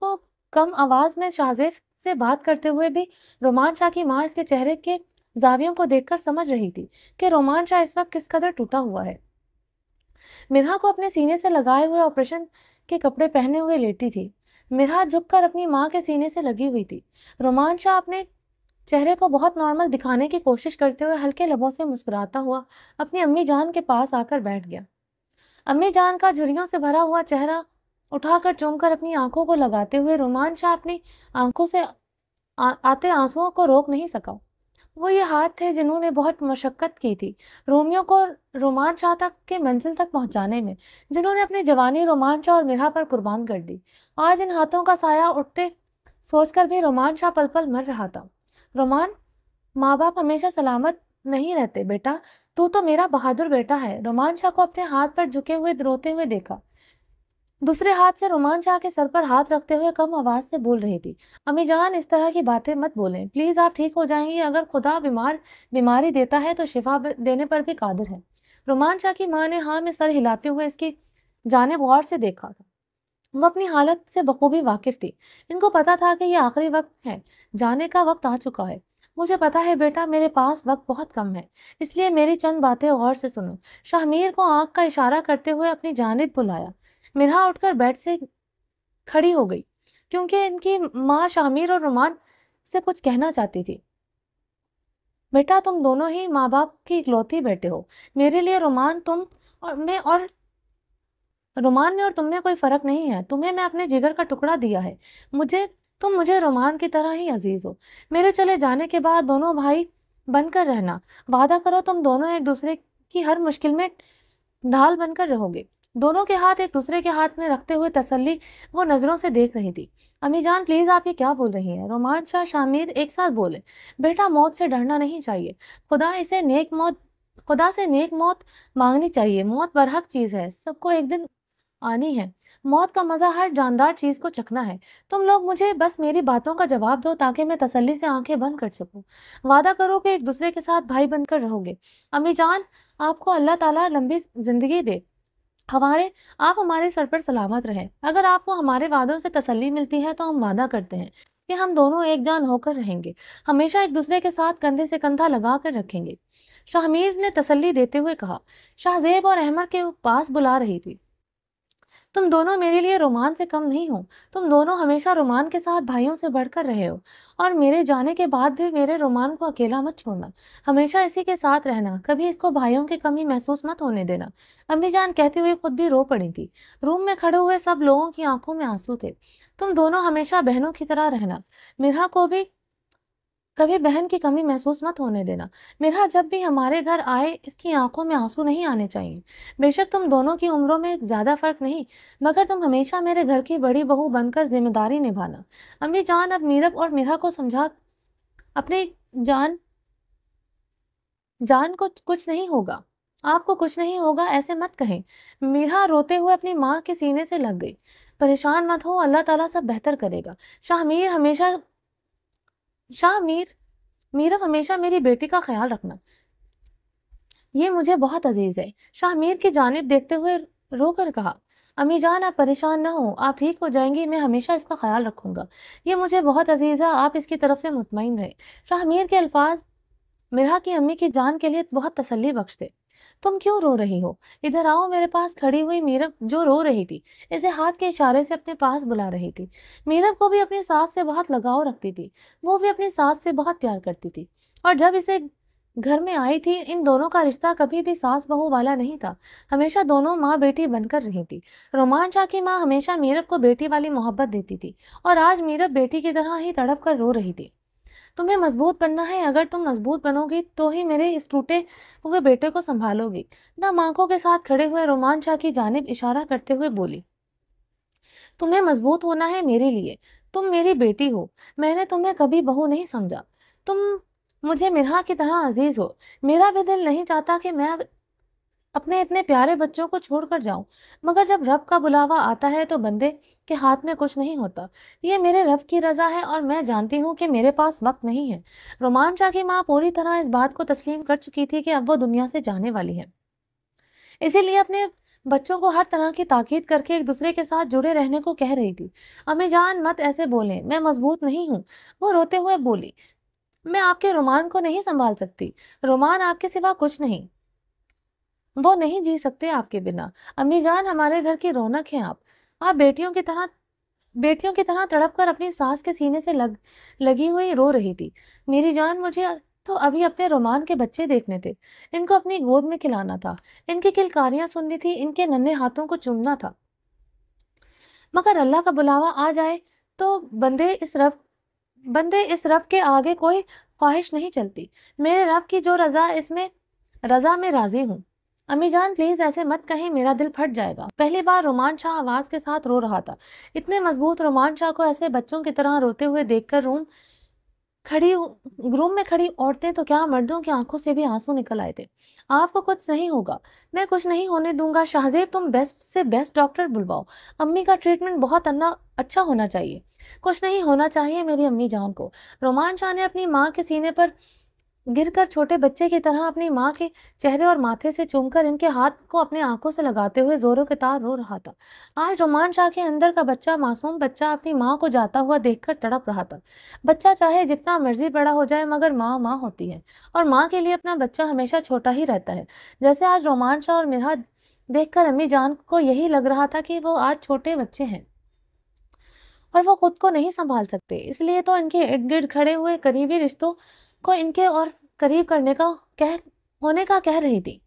A: کو کم آواز میں شاہ زیب سے بات کرتے ہوئے بھی رومان شاہ کی ماں اس کے چہرے کے زاویوں کو دیکھ کر سمجھ رہی تھی کہ رومان شاہ اس وقت کس قدر ٹوٹا ہوا ہے۔ مرہا کو اپنے سینے سے لگائے ہوئے آپریشن کے کپڑے پہنے ہوئے لیٹی تھی۔ مرہا جھک کر اپنی ماں کے سینے سے لگی ہوئی تھی۔ رومان شاہ اپنے چہرے کو بہت نارمل دکھانے کی کوشش کرتے ہوئے ہلکے لبوں سے مسکراتا ہوا اپنی امی جان کے پاس آ کر بیٹھ گیا۔ امی جان کا جھریوں سے بھرا ہوا چہرہ اٹھا کر چوم کر اپنی آنکھوں کو لگاتے ہوئے رومان شاہ اپنی آنکھوں سے آتے آنسوؤں کو روک نہیں سکا۔ وہ یہ ہاتھ تھے جنہوں نے بہت مشقت کی تھی رومیو کو رومان شاہ تک کے منزل تک پہنچانے میں، جنہوں نے اپنی جوانی رومان شاہ اور مرہا پر قربان کر دی۔ آج ان ہاتھوں کا سایہ सोच कर भी रोमान शाह पल पल मर रहा था। रोमान, माँ बाप हमेशा सलामत नहीं रहते बेटा, तू तो मेरा बहादुर बेटा है। रोमान शाह को अपने हाथ पर झुके हुए रोते हुए देखा। दूसरे हाथ से रोमान शाह के सर पर हाथ रखते हुए कम आवाज से बोल रही थी, अम्मी जान इस तरह की बातें मत बोलें प्लीज, आप ठीक हो जाएंगी। अगर खुदा बीमारी देता है तो शिफा देने पर भी कादिर है। रोमान शाह की माँ ने हाँ में सर हिलाते हुए इसकी जानिब गौर से देखा था। वो अपनी हालत से बखूबी वाकिफ थी। इनको पता था कि ये आखिरी वक्त है, जाने का वक्त आ चुका है। मुझे पता है बेटा, मेरे पास वक्त बहुत कम है, इसलिए मेरी चंद बातें गौर से सुनो। शाहमीर को आंख का इशारा करते हुए अपनी जानिब बुलाया। मिन्हा उठकर बेड से खड़ी हो गई, क्योंकि इनकी माँ शामिर और रोमान से कुछ कहना चाहती थी। बेटा, तुम दोनों ही माँ बाप की इकलौती बेटे हो। मेरे लिए रोमान में और तुम में कोई फर्क नहीं है। तुम्हें मैं अपने जिगर का टुकड़ा दिया है। तुम मुझे रोमान की तरह ही अजीज हो। मेरे चले जाने के बाद दोनों भाई बनकर रहना। वादा करो तुम दोनों एक दूसरे की हर मुश्किल में ढाल बनकर रहोगे। दोनों के हाथ एक दूसरे के हाथ में रखते हुए तसल्ली वो नजरों से देख रही थी। अम्मी जान प्लीज, आप ये क्या बोल रही हैं? रोमान शाह शामिर एक साथ बोले। बेटा, मौत से डरना नहीं चाहिए। खुदा से नेक मौत मांगनी चाहिए। मौत बरहक चीज है, सबको एक दिन आनी है। मौत का मजा हर जानदार चीज को चखना है। तुम लोग मुझे बस मेरी बातों का जवाब दो ताकि मैं तसल्ली से आंखें बंद कर सकूं। वादा करो कि एक दूसरे के साथ भाई बनकर रहोगे। अम्मी जान, आपको अल्लाह ताला लंबी जिंदगी दे। आप हमारे सर पर सलामत रहें। अगर आपको हमारे वादों से तसल्ली मिलती है तो हम वादा करते हैं कि हम दोनों एक जान होकर रहेंगे, हमेशा एक दूसरे के साथ कंधे से कंधा लगा कर रखेंगे। शाहमीर ने तसल्ली देते हुए कहा। शाहजेब और अहमद के पास बुला रही थी। तुम दोनों मेरे लिए रोमान से कम नहीं हो। तुम दोनों हमेशा रोमान के साथ भाइयों से बढ़कर रहे हो, और मेरे जाने के बाद भी मेरे रोमान को अकेला मत छोड़ना। हमेशा इसी के साथ रहना, कभी इसको भाइयों की कमी महसूस मत होने देना। अम्मी जान कहती हुई खुद भी रो पड़ी थी। रूम में खड़े हुए सब लोगों की आंखों में आंसू थे। तुम दोनों हमेशा बहनों की तरह रहना। मिर्हा को भी कभी बहन की कमी महसूस मत होने देना। मिर्हा जब भी हमारे घर आए इसकी आंखों में आंसू नहीं आने चाहिए। बेशक तुम दोनों की उम्रों में ज्यादा फर्क नहीं, मगर तुम हमेशा मेरे घर की बड़ी बहू बनकर जिम्मेदारी निभाना। अम्मी जान, अब मीरब और मिर्हा को समझा। अपनी जान जान को कुछ नहीं होगा, आपको कुछ नहीं होगा ऐसे मत कहें। मिर्हा रोते हुए अपनी माँ के सीने से लग गई। परेशान मत हो, अल्लाह ताला सब बेहतर करेगा। शाहमीर हमेशा शाहमीर मीरब हमेशा मेरी बेटी का ख्याल रखना, ये मुझे बहुत अजीज है। शाहमीर की जानिब देखते हुए रोकर कहा। अम्मी जान, आप परेशान ना हो, आप ठीक हो जाएंगी। मैं हमेशा इसका ख्याल रखूंगा। ये मुझे बहुत अजीज है, आप इसकी तरफ से मुतमईन रहे। शाहमीर के अल्फाज मिर्हा की अम्मी की जान के लिए बहुत तसल्ली बख्श थे। तुम क्यों रो रही हो? इधर आओ। मेरे पास खड़ी हुई मीरब जो रो रही थी, इसे हाथ के इशारे से अपने पास बुला रही थी। मीरब को भी अपनी सास से बहुत लगाव रखती थी। वो भी अपनी सास से बहुत प्यार करती थी, और जब इसे घर में आई थी इन दोनों का रिश्ता कभी भी सास बहू वाला नहीं था। हमेशा दोनों माँ बेटी बनकर रही थी। रोमान शाह की माँ हमेशा मीरब को बेटी वाली मोहब्बत देती थी, और आज मीरब बेटी की तरह ही तड़प कर रो रही थी। तुम्हें मजबूत बनना है। अगर तुम मजबूत बनोगी तो ही मेरे इस टूटे हुए बेटे को संभालोगी। नम आंखों के साथ खड़े हुए रोमान शाह की जानिब इशारा करते हुए बोली। तुम्हें मजबूत होना है मेरे लिए। तुम मेरी बेटी हो, मैंने तुम्हें कभी बहू नहीं समझा। तुम मुझे मिर्हा की तरह अजीज हो। मेरा भी दिल नहीं चाहता कि मैं अपने इतने प्यारे बच्चों को छोड़कर जाऊं, मगर जब रब का बुलावा आता है तो बंदे के हाथ में कुछ नहीं होता। ये मेरे रब की रजा है, और मैं जानती हूँ कि मेरे पास वक्त नहीं है। रोमान शाह की माँ पूरी तरह इस बात को तस्लीम कर चुकी थी कि अब वो दुनिया से जाने वाली है, इसीलिए अपने बच्चों को हर तरह की ताकीद करके एक दूसरे के साथ जुड़े रहने को कह रही थी। अम्मी जान, मत ऐसे बोलें, मैं मजबूत नहीं हूँ। वो रोते हुए बोली। मैं आपके रोमान को नहीं संभाल सकती। रोमान आपके सिवा कुछ नहीं, वो नहीं जी सकते आपके बिना। अम्मी जान, हमारे घर की रौनक है आप बेटियों की तरह तड़प कर अपनी सास के सीने से लगी हुई रो रही थी। मेरी जान, मुझे तो अभी अपने रोमान के बच्चे देखने थे, इनको अपनी गोद में खिलाना था, इनकी किलकारियां सुननी थी, इनके नन्हे हाथों को चूमना था। मगर अल्लाह का बुलावा आ जाए तो बंदे इस रब के आगे कोई ख्वाहिश नहीं चलती। मेरे रब की जो रजा में राजी हूँ। امی جان پلیز ایسے مت کہیں، میرا دل پھٹ جائے گا۔ پہلی بار رومان شاہ آواز کے ساتھ رو رہا تھا۔ اتنے مضبوط رومان شاہ کو ایسے بچوں کی طرح روتے ہوئے دیکھ کر روم میں کھڑی عورتیں تو کیا، مردوں کی آنکھوں سے بھی آنسو نکل آئے تھے۔ آپ کو کچھ نہیں ہوگا، میں کچھ نہیں ہونے دوں گا۔ شاہزیب تم بیسٹ سے بیسٹ ڈاکٹر بلواؤ، امی کا ٹریٹمنٹ بہت اچھا ہونا چاہیے۔ کچھ نہیں ہونا چاہیے میری امی جان کو۔ رومان شاہ نے اپنی ماں کے سینے پر گر کر چھوٹے بچے کی طرح اپنی ماں کے چہرے اور ماتھے سے چوم کر ان کے ہاتھ کو اپنے آنکھوں سے لگاتے ہوئے زوروں کے تار رو رہا تھا۔ آج رومان شاہ کے اندر کا بچہ، معصوم بچہ، اپنی ماں کو جاتا ہوا دیکھ کر تڑپ رہا تھا۔ بچہ چاہے جتنا مرضی بڑا ہو جائے مگر ماں ماں ہوتی ہے، اور ماں کے لیے اپنا بچہ ہمیشہ چھوٹا ہی رہتا ہے۔ جیسے آج رومان شاہ اور مرحا دیکھ کر امی جان کو یہی لگ رہا تھا کہ وہ آج چھوٹے بچے ہیں اور وہ خود کو نہیں سنبھال سکتے، اس لیے تو ان کے ارد گرد کھڑے ہوئے قریبی رشتوں کو ان کے اور قریب کرنے کا ہونے کا کہہ رہی تھی۔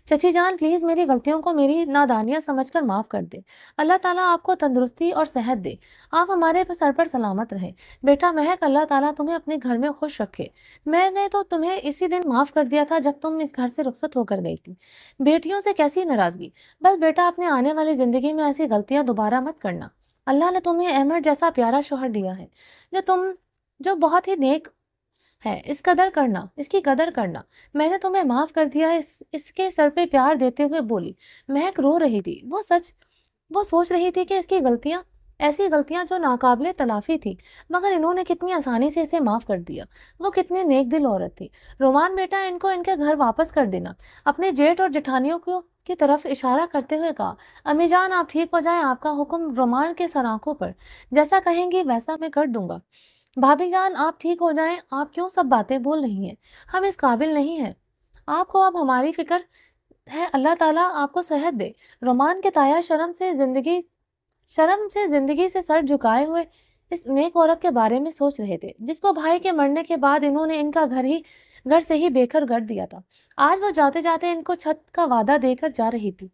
A: چچی جان پلیز میری غلطیوں کو میری نادانیاں سمجھ کر معاف کر دے۔ اللہ تعالیٰ آپ کو تندرستی اور صحت دے، آپ ہمارے سر پر سلامت رہیں۔ بیٹا مہک، اللہ تعالیٰ تمہیں اپنے گھر میں خوش رکھے۔ میں نے تو تمہیں اسی دن معاف کر دیا تھا جب تم اس گھر سے رخصت ہو کر گئی تھی۔ بیٹیوں سے کیسی ناراضگی، بس بیٹا اپنے آنے والی زندگی میں ایسی غلطیاں دوبارہ مت کرنا۔ اللہ نے تمہیں احمد جیسا پیارا شوہر دیا ہے جو بہت ہی نیک ہے، اس کی قدر کرنا۔ میں نے تمہیں معاف کر دیا ہے، اس کے سر پہ پیار دیتے ہوئے بولی۔ مہک رو رہی تھی، وہ سوچ رہی تھی کہ اس کی ایسی غلطیاں جو ناقابل تلافی تھی، مگر انہوں نے کتنی آسانی سے اسے معاف کر دیا۔ وہ کتنی نیک دل عورت تھی۔ رومان بیٹا ان کو ان کے گھر واپس کر دینا، اپنے جیٹ اور جٹھانیوں کی طرف اشارہ کرتے ہوئے کہا۔ امی جان آپ ٹھیک ہو جائیں، آپ کا حکم رومان کے سر آنکھوں پر، جیسا کہیں گی ویسا میں کر دوں گا۔ بھابھی جان آپ ٹھیک ہو جائیں، آپ کیوں سب باتیں بول رہی ہیں، ہم اس قابل نہیں ہیں، آپ کو اب ہماری فکر ہے، اللہ تعالیٰ آپ کو صحت دے۔ رومان کے تایا شرم سے زندگی سے سر جھکائے ہوئے اس نیک عورت کے بارے میں سوچ رہے تھے جس کو بھائی کے مرنے کے بعد انہوں نے ان کا گھر سے ہی بے گھر کر دیا تھا۔ آج وہ جاتے جاتے ان کو چھت کا وعدہ دے کر جا رہی تھی۔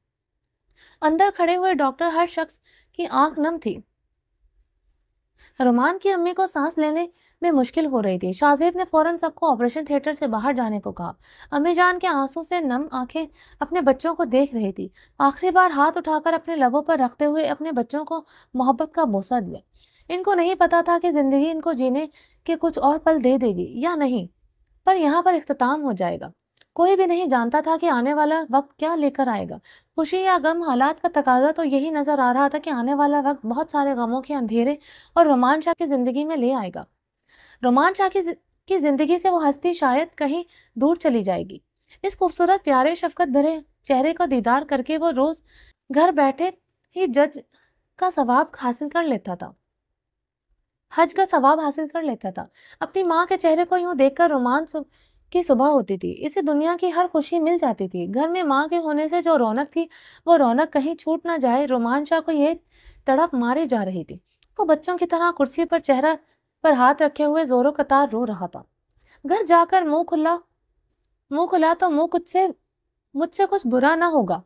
A: اندر کھڑے ہوئے ڈاکٹر ہر شخص کی آنکھ نم تھی۔ رومان کی امی کو سانس لینے میں مشکل ہو رہی تھی۔ شاہزیب نے فوراً سب کو آپریشن تھیٹر سے باہر جانے کو کہا۔ امی جان کے آنسوں سے نم آنکھیں اپنے بچوں کو دیکھ رہی تھی۔ آخری بار ہاتھ اٹھا کر اپنے لبوں پر رکھتے ہوئے اپنے بچوں کو محبت کا بوسہ دیا۔ ان کو نہیں پتا تھا کہ زندگی ان کو جینے کے کچھ اور پل دے دے گی یا نہیں، پر یہاں پر اختتام ہو جائے گا۔ کوئی بھی نہیں جانتا تھا کہ آنے والا وقت کیا لے کر آئے گا، خوشی یا غم۔ حالات کا تقاضا تو یہی نظر آ رہا تھا کہ آنے والا وقت بہت سارے غموں کے اندھیرے اور رومان شاہ کی زندگی میں لے آئے گا۔ رومان شاہ کی زندگی سے وہ ہستی شاید کہیں دور چلی جائے گی۔ اس خوبصورت پیارے شفقت بھرے چہرے کا دیدار کر کے وہ روز گھر بیٹھے ہی حج کا ثواب حاصل کر لیتا تھا۔ اپنی ماں کے چہرے کو یوں دیکھ کر رومان کی صبح ہوتی تھی، اسے دنیا کی ہر خوشی مل جاتی تھی۔ گھر میں ماں کے ہونے سے جو رونق تھی وہ رونق کہیں چھوٹ نہ جائے، رومان شاہ کو یہ تڑپ مارے جا رہی تھی۔ وہ بچوں کی طرح کرسی پر چہرہ پر ہاتھ رکھے ہوئے زوروں قطار رو رہا تھا۔ گھر جا کر منہ کھلا تو مجھ سے کچھ برا نہ ہوگا۔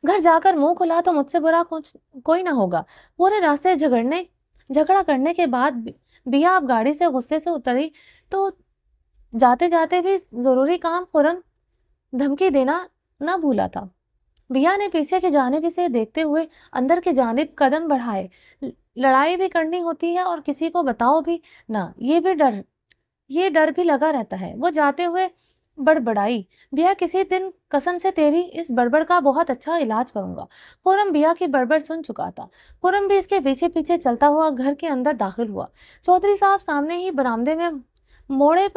A: گھر جا کر منہ کھلا تو مجھ سے برا کوئی نہ ہوگا۔ پورے راستے جھگڑا کرنے کے بعد بیا اب گاڑی سے غصے سے اتری تو جاتے جاتے بھی ضروری کام فوراً دھمکی دینا نہ بھولا تھا۔ بیا نے پیچھے کی جانب اسے دیکھتے ہوئے اندر کی جانب قدم بڑھائے۔ لڑائی بھی کرنی ہوتی ہے اور کسی کو بتاؤ بھی نہ، یہ ڈر بھی لگا رہتا ہے۔ وہ جاتے ہوئے بڑبڑائی، بیا کسی دن قسم سے تیری اس بڑبڑ کا بہت اچھا علاج کروں گا۔ خرم بیا کی بڑبڑ سن چکا تھا۔ خرم بھی اس کے پیچھے پیچھے چلتا ہوا گھر کے اندر داخل ہوا۔ چودھری صاحب سامنے ہی برآمدے میں موڑے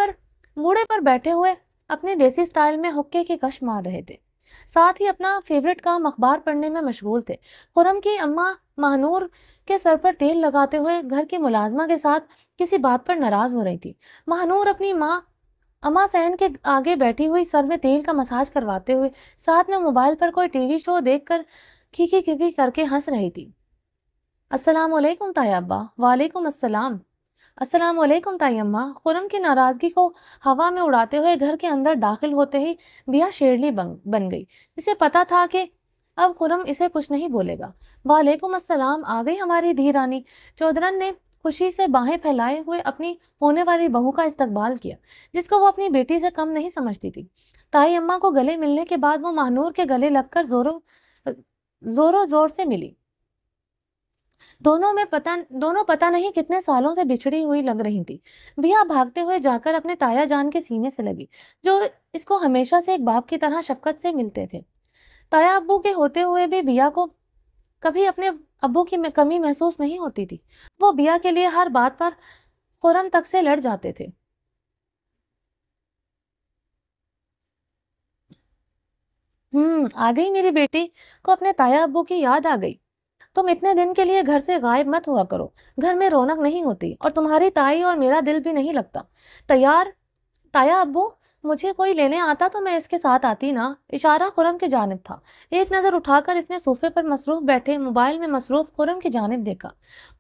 A: پر بیٹھے ہوئے اپنے دیسی سٹائل میں حقے کی کش مار رہے تھے، ساتھ ہی اپنا فیورٹ کام اخبار پڑھنے میں مشغول تھے۔ خرم کی اماں ماہنور کے سر پر تیل لگاتے ہوئے گھر کی ملازمہ کے ساتھ کسی بات پر ناراض ہو رہی تھی۔ ماہنور اپنی اماں سین کے آگے بیٹھی ہوئی سر میں تیل کا مساج کرواتے ہوئے ساتھ میں موبائل پر کوئی ٹی وی شو دیکھ کر کھیکی کر کے ہنس رہی تھی۔ السلام علیکم تائی ابا۔ وعلیکم السلام۔ السلام علیکم تائی اماں۔ خرم کی ناراضگی کو ہوا میں اڑاتے ہوئے گھر کے اندر داخل ہوتے ہی بیا شیرلی بن گئی۔ اسے پتا تھا کہ اب خرم اسے کچھ نہیں بولے گا۔ وعلیکم السلام، آ گئی ہماری دھی رانی۔ چودھرن نے خوشی سے باہیں پھیلائے ہوئے اپنی ہونے والی بہو کا استقبال کیا، جس کو وہ اپنی بیٹی سے کم نہیں سمجھتی تھی۔ ताई अम्मा को गले मिलने के बाद वो महानूर के गले लगकर जोरों जोर से मिली। दोनों पता नहीं कितने सालों से बिछड़ी हुई लग रही थी। बिया भागते हुए जाकर अपने ताया जान के सीने से लगी, जो इसको हमेशा से एक बाप की तरह शफकत से मिलते थे। ताया अब्बू के होते हुए भी बिया को कभी अपने अब्बू की कमी महसूस नहीं होती थी। वो बिया के लिए हर बात पर खुरम तक से लड़ जाते थे। आ गई मेरी बेटी को अपने ताया अब्बू की याद आ गई। तुम इतने दिन के लिए घर से गायब मत हुआ करो, घर में रौनक नहीं होती और तुम्हारी ताई और मेरा दिल भी नहीं लगता। तैयार ताया अब्बू, मुझे कोई लेने आता तो मैं इसके साथ आती ना। इशारा खुरम की जानिब था। एक नजर उठाकर इसने सोफे पर मसरूफ बैठे मोबाइल में मसरूफ खुरम की जानिब देखा।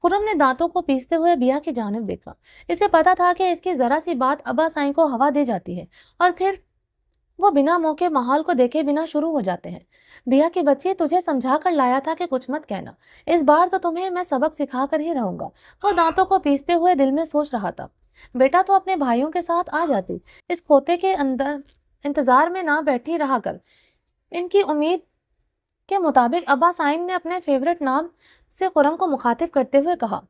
A: खुरम ने दांतों को पीसते हुए बिया की जानिब देखा। इसे पता था कि इसकी जरा सी बात अब्बा साईं को हवा दे जाती है और फिर वो बिना मौके माहौल को देखे बिना शुरू हो जाते हैं। बिया की बच्ची, तुझे समझा कर लाया था कि कुछ मत कहना। इस बार तो तुम्हें मैं सबक सिखा कर ही रहूंगा। वो दांतों को पीसते हुए दिल में सोच रहा था। बेटा तो अपने भाइयों के साथ आ जाती, इस खोते के अंदर इंतजार में ना बैठी रहा कर। इनकी उम्मीद के मुताबिक अब्बा साइन ने अपने फेवरेट नाम से खुरम को मुखातिब करते हुए कहा।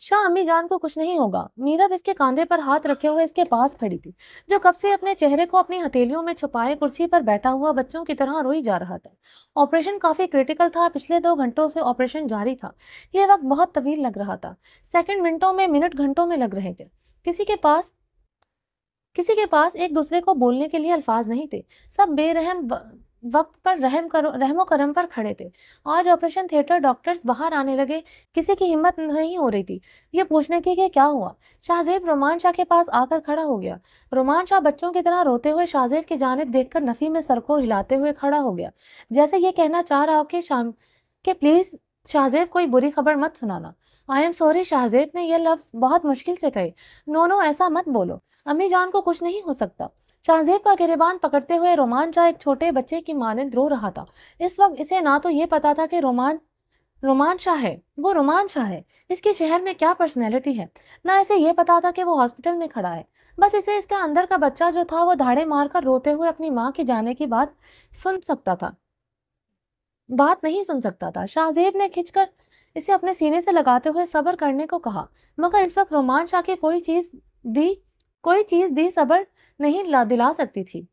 A: शाह, अम्मी जान को कुछ नहीं होगा। मीरब इसके कांधे पर हाथ रखे हुए इसके पास खड़ी थी, जो कब से अपने चेहरे को अपनी हथेलियों में छुपाए कुर्सी पर बैठा हुआ बच्चों की तरह रोई जा रहा था। ऑपरेशन काफी क्रिटिकल था। पिछले 2 घंटों से ऑपरेशन जारी था। यह वक्त बहुत तवील लग रहा था। सेकंड मिनटों में, मिनट घंटों में लग रहे थे। किसी के पास किसी के पास एक दूसरे को बोलने के लिए अल्फाज नहीं थे। सब बेरहम वक्त पर रहमो करम पर खड़े थे। आज ऑपरेशन थिएटर डॉक्टर्स बाहर आने लगे। किसी की हिम्मत नहीं हो रही थी ये पूछने की कि क्या हुआ। शाहजेब रोमान शाह के पास आकर खड़ा हो गया। रोमान शाह बच्चों की तरह रोते हुए शाहजेब की जानिब देखकर नफी में सर को हिलाते हुए खड़ा हो गया, जैसे ये कहना चाह रहा हो कि प्लीज शाहजेब, कोई बुरी खबर मत सुनाना। I am sorry. शाहजेब ने यह लफ्ज बहुत मुश्किल से कहे। नो नो, ऐसा मत बोलो। अम्मी जान को कुछ नहीं हो सकता। शाहजेब का गिरेबान पकड़ते हुए रोमान शाह एक छोटे बच्चे की मानंद रो रहा था। इस वक्त इसे ना तो ये पता था कि रोमान शाह है, वो रोमान शाह है, इसके शहर में क्या पर्सनैलिटी है, ना इसे ये पता था कि वो हॉस्पिटल में खड़ा है। बस इसे इसके अंदर का बच्चा जो था वो धाड़े मारकर रोते हुए अपनी माँ के जाने की बात नहीं सुन सकता था। शाहजेब ने खिंचकर इसे अपने सीने से लगाते हुए सब्र करने को कहा, मगर इस वक्त रोमान शाह की दी कोई चीज दी सब्र नहीं दिला सकती थी।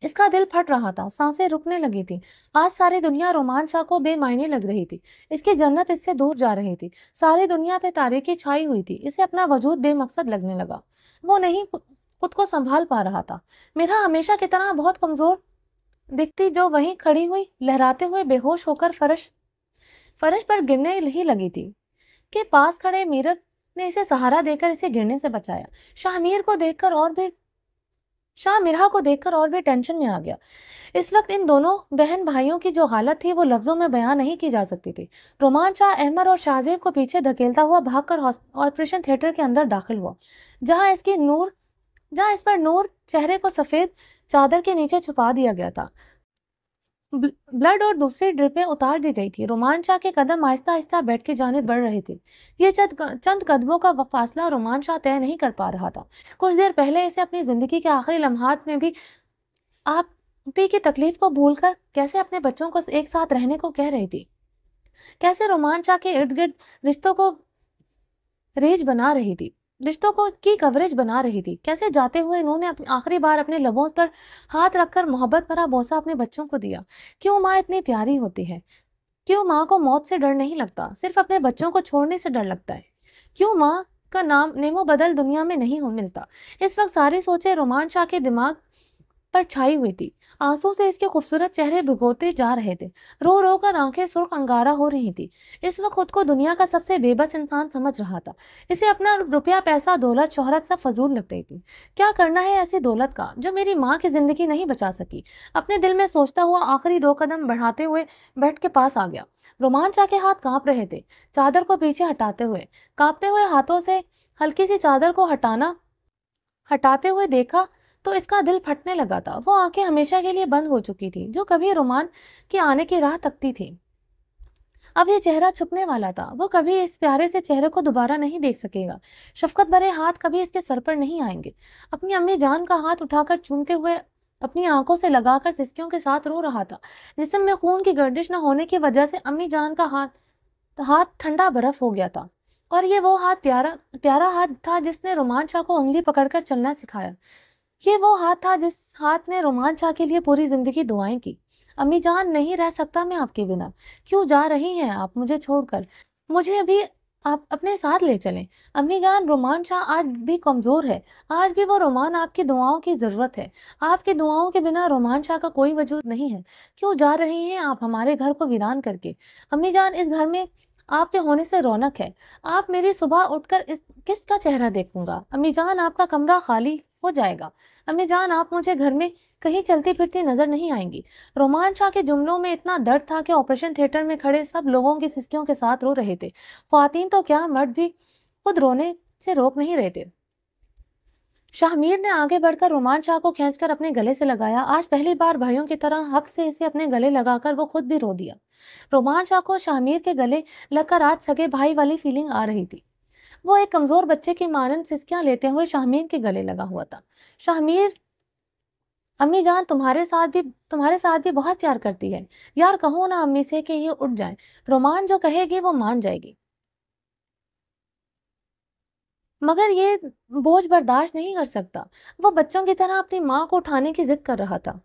A: इसका दिल फट रहा था, सांसें रुकने लगी थी। आज सारी दुनिया रोमान शाह को बेमायने लग रही थी। इसकी जन्नत इससे दूर जा रही थी। सारी दुनिया पे तारीकी छाई हुई थी। इसे अपना वजूद बेमकसद लगने लगा। वो नहीं खुद को संभाल पा रहा था। मेरा हमेशा की तरह बहुत कमजोर दिखती जो वहीं खड़ी हुई लहराते हुए बेहोश होकर फर्श पर गिरने ही लगी थी कि पास खड़े मीरब ने इसे सहारा देकर इसे गिरने से बचाया। शाह मिरहा को देखकर और भी टेंशन में आ गया। इस वक्त इन दोनों बहन भाइयों की जो हालत थी वो लफ्जों में बयान नहीं की जा सकती थी। रोमान शाह अहमद और शाहजेब को पीछे धकेलता हुआ भागकर ऑपरेशन थिएटर के अंदर दाखिल हुआ, जहां इस पर नूर चेहरे को सफेद चादर के नीचे छुपा दिया गया था। ब्लड और दूसरी ड्रिपें उतार दी गई थी। रोमान शाह के कदम आहिस्ता आहिस्ता बेड की जानिब बढ़ रहे थे। ये चंद कदमों का फासला रोमान शाह तय नहीं कर पा रहा था। कुछ देर पहले इसे अपनी जिंदगी के आखिरी लम्हात में भी आप भी की तकलीफ को भूलकर कैसे अपने बच्चों को एक साथ रहने को कह रही थी, कैसे रोमान शाह के इर्द गिर्द रिश्तों को की कवरेज बना रही थी, कैसे जाते हुए इन्होंने आखिरी बार अपने लबों पर हाथ रखकर मोहब्बत भरा बोसा अपने बच्चों को दिया। क्यों माँ इतनी प्यारी होती है? क्यों माँ को मौत से डर नहीं लगता, सिर्फ अपने बच्चों को छोड़ने से डर लगता है? क्यों माँ का नाम नेमो बदल दुनिया में नहीं हो मिलता? इस वक्त सारी सोचें रोमान शाह के दिमाग पर छाई हुई थी। आंसू से इसके खूबसूरत चेहरे भिगोते जा रहे थे। रो रो कर आंखें सुर्ख अंगारा हो रही थी। इस वक्त खुद को दुनिया का सबसे बेबस इंसान समझ रहा था। इसे अपना रुपया, पैसा, दौलत, शोहरत सब फजूल लग रही थी। क्या करना है ऐसी दौलत का जो मेरी माँ की जिंदगी नहीं बचा सकी? अपने दिल में सोचता हुआ आखिरी 2 कदम बढ़ाते हुए बेड के पास आ गया। रोमान शाह के हाथ कांप रहे थे। चादर को पीछे हटाते हुए, कांपते हुए हाथों से हल्की सी चादर को हटाते हुए देखा तो इसका दिल फटने लगा था। वो आंखें हमेशा के लिए बंद हो चुकी थी, जो कभी रोमान के आने की राह तकती थी। अब ये चेहरा छुपने वाला था, वो कभी इस प्यारे से चेहरे को दोबारा नहीं देख सकेगा। शफकत भरे हाथ कभी इसके सर पर नहीं आएंगे। अपनी अम्मी जान का हाथ उठाकर चूमते हुए अपनी आंखों से लगाकर सिसकियों के साथ रो रहा था। जिस्म में खून की गर्दिश न होने की वजह से अम्मी जान का हाथ हाथ ठंडा बर्फ हो गया था। और ये वो हाथ प्यारा प्यारा हाथ था जिसने रोमान शाह को उंगली पकड़कर चलना सिखाया। ये वो हाथ था जिस हाथ ने रोमान शाह के लिए पूरी जिंदगी दुआएं की। अम्मी जान, नहीं रह सकता मैं आपके बिना। क्यों जा रही हैं आप मुझे छोड़कर? मुझे अभी आप अपने साथ ले चलें। अम्मी जान, रोमान शाह आज भी कमजोर है। आज भी वो रोमान आपकी दुआओं की जरूरत है। आपकी दुआओं के बिना रोमान शाह का कोई वजूद नहीं है। क्यों जा रही हैं आप हमारे घर को वीरान करके? अम्मी जान, इस घर में आपके होने से रौनक है। आप मेरी सुबह उठकर इस किसका चेहरा देखूंगा? अम्मी जान, आपका कमरा खाली हो जाएगा। अम्मी जान, आप मुझे घर में कहीं चलती फिरती नजर नहीं आएंगी। रोमान शाह के जुमलों में इतना दर्द था कि ऑपरेशन थिएटर में खड़े सब लोगों की सिसकियों के साथ रो रहे थे। ख्वातीन तो क्या, मर्द भी खुद रोने से रोक नहीं रहे थे। शाहमीर ने आगे बढ़कर रोमान शाह को खींचकर अपने गले से लगाया। आज पहली बार भाइयों की तरह हक से इसे अपने गले लगाकर वो खुद भी रो दिया। रोमान शाह को शाहमीर के गले लगकर आज सगे भाई वाली फीलिंग आ रही थी। वो एक कमजोर बच्चे की मानंद सिसकियां लेते हुए शाहमीर के गले लगा हुआ था। शाहमीर, अम्मी जान तुम्हारे साथ भी बहुत प्यार करती है। यार कहो ना अम्मी से कि ये उठ जाए। रोमान जो कहेगी वो मान जाएगी। मगर ये बोझ बर्दाश्त नहीं कर सकता। वो बच्चों की तरह अपनी माँ को उठाने की जिद कर रहा था।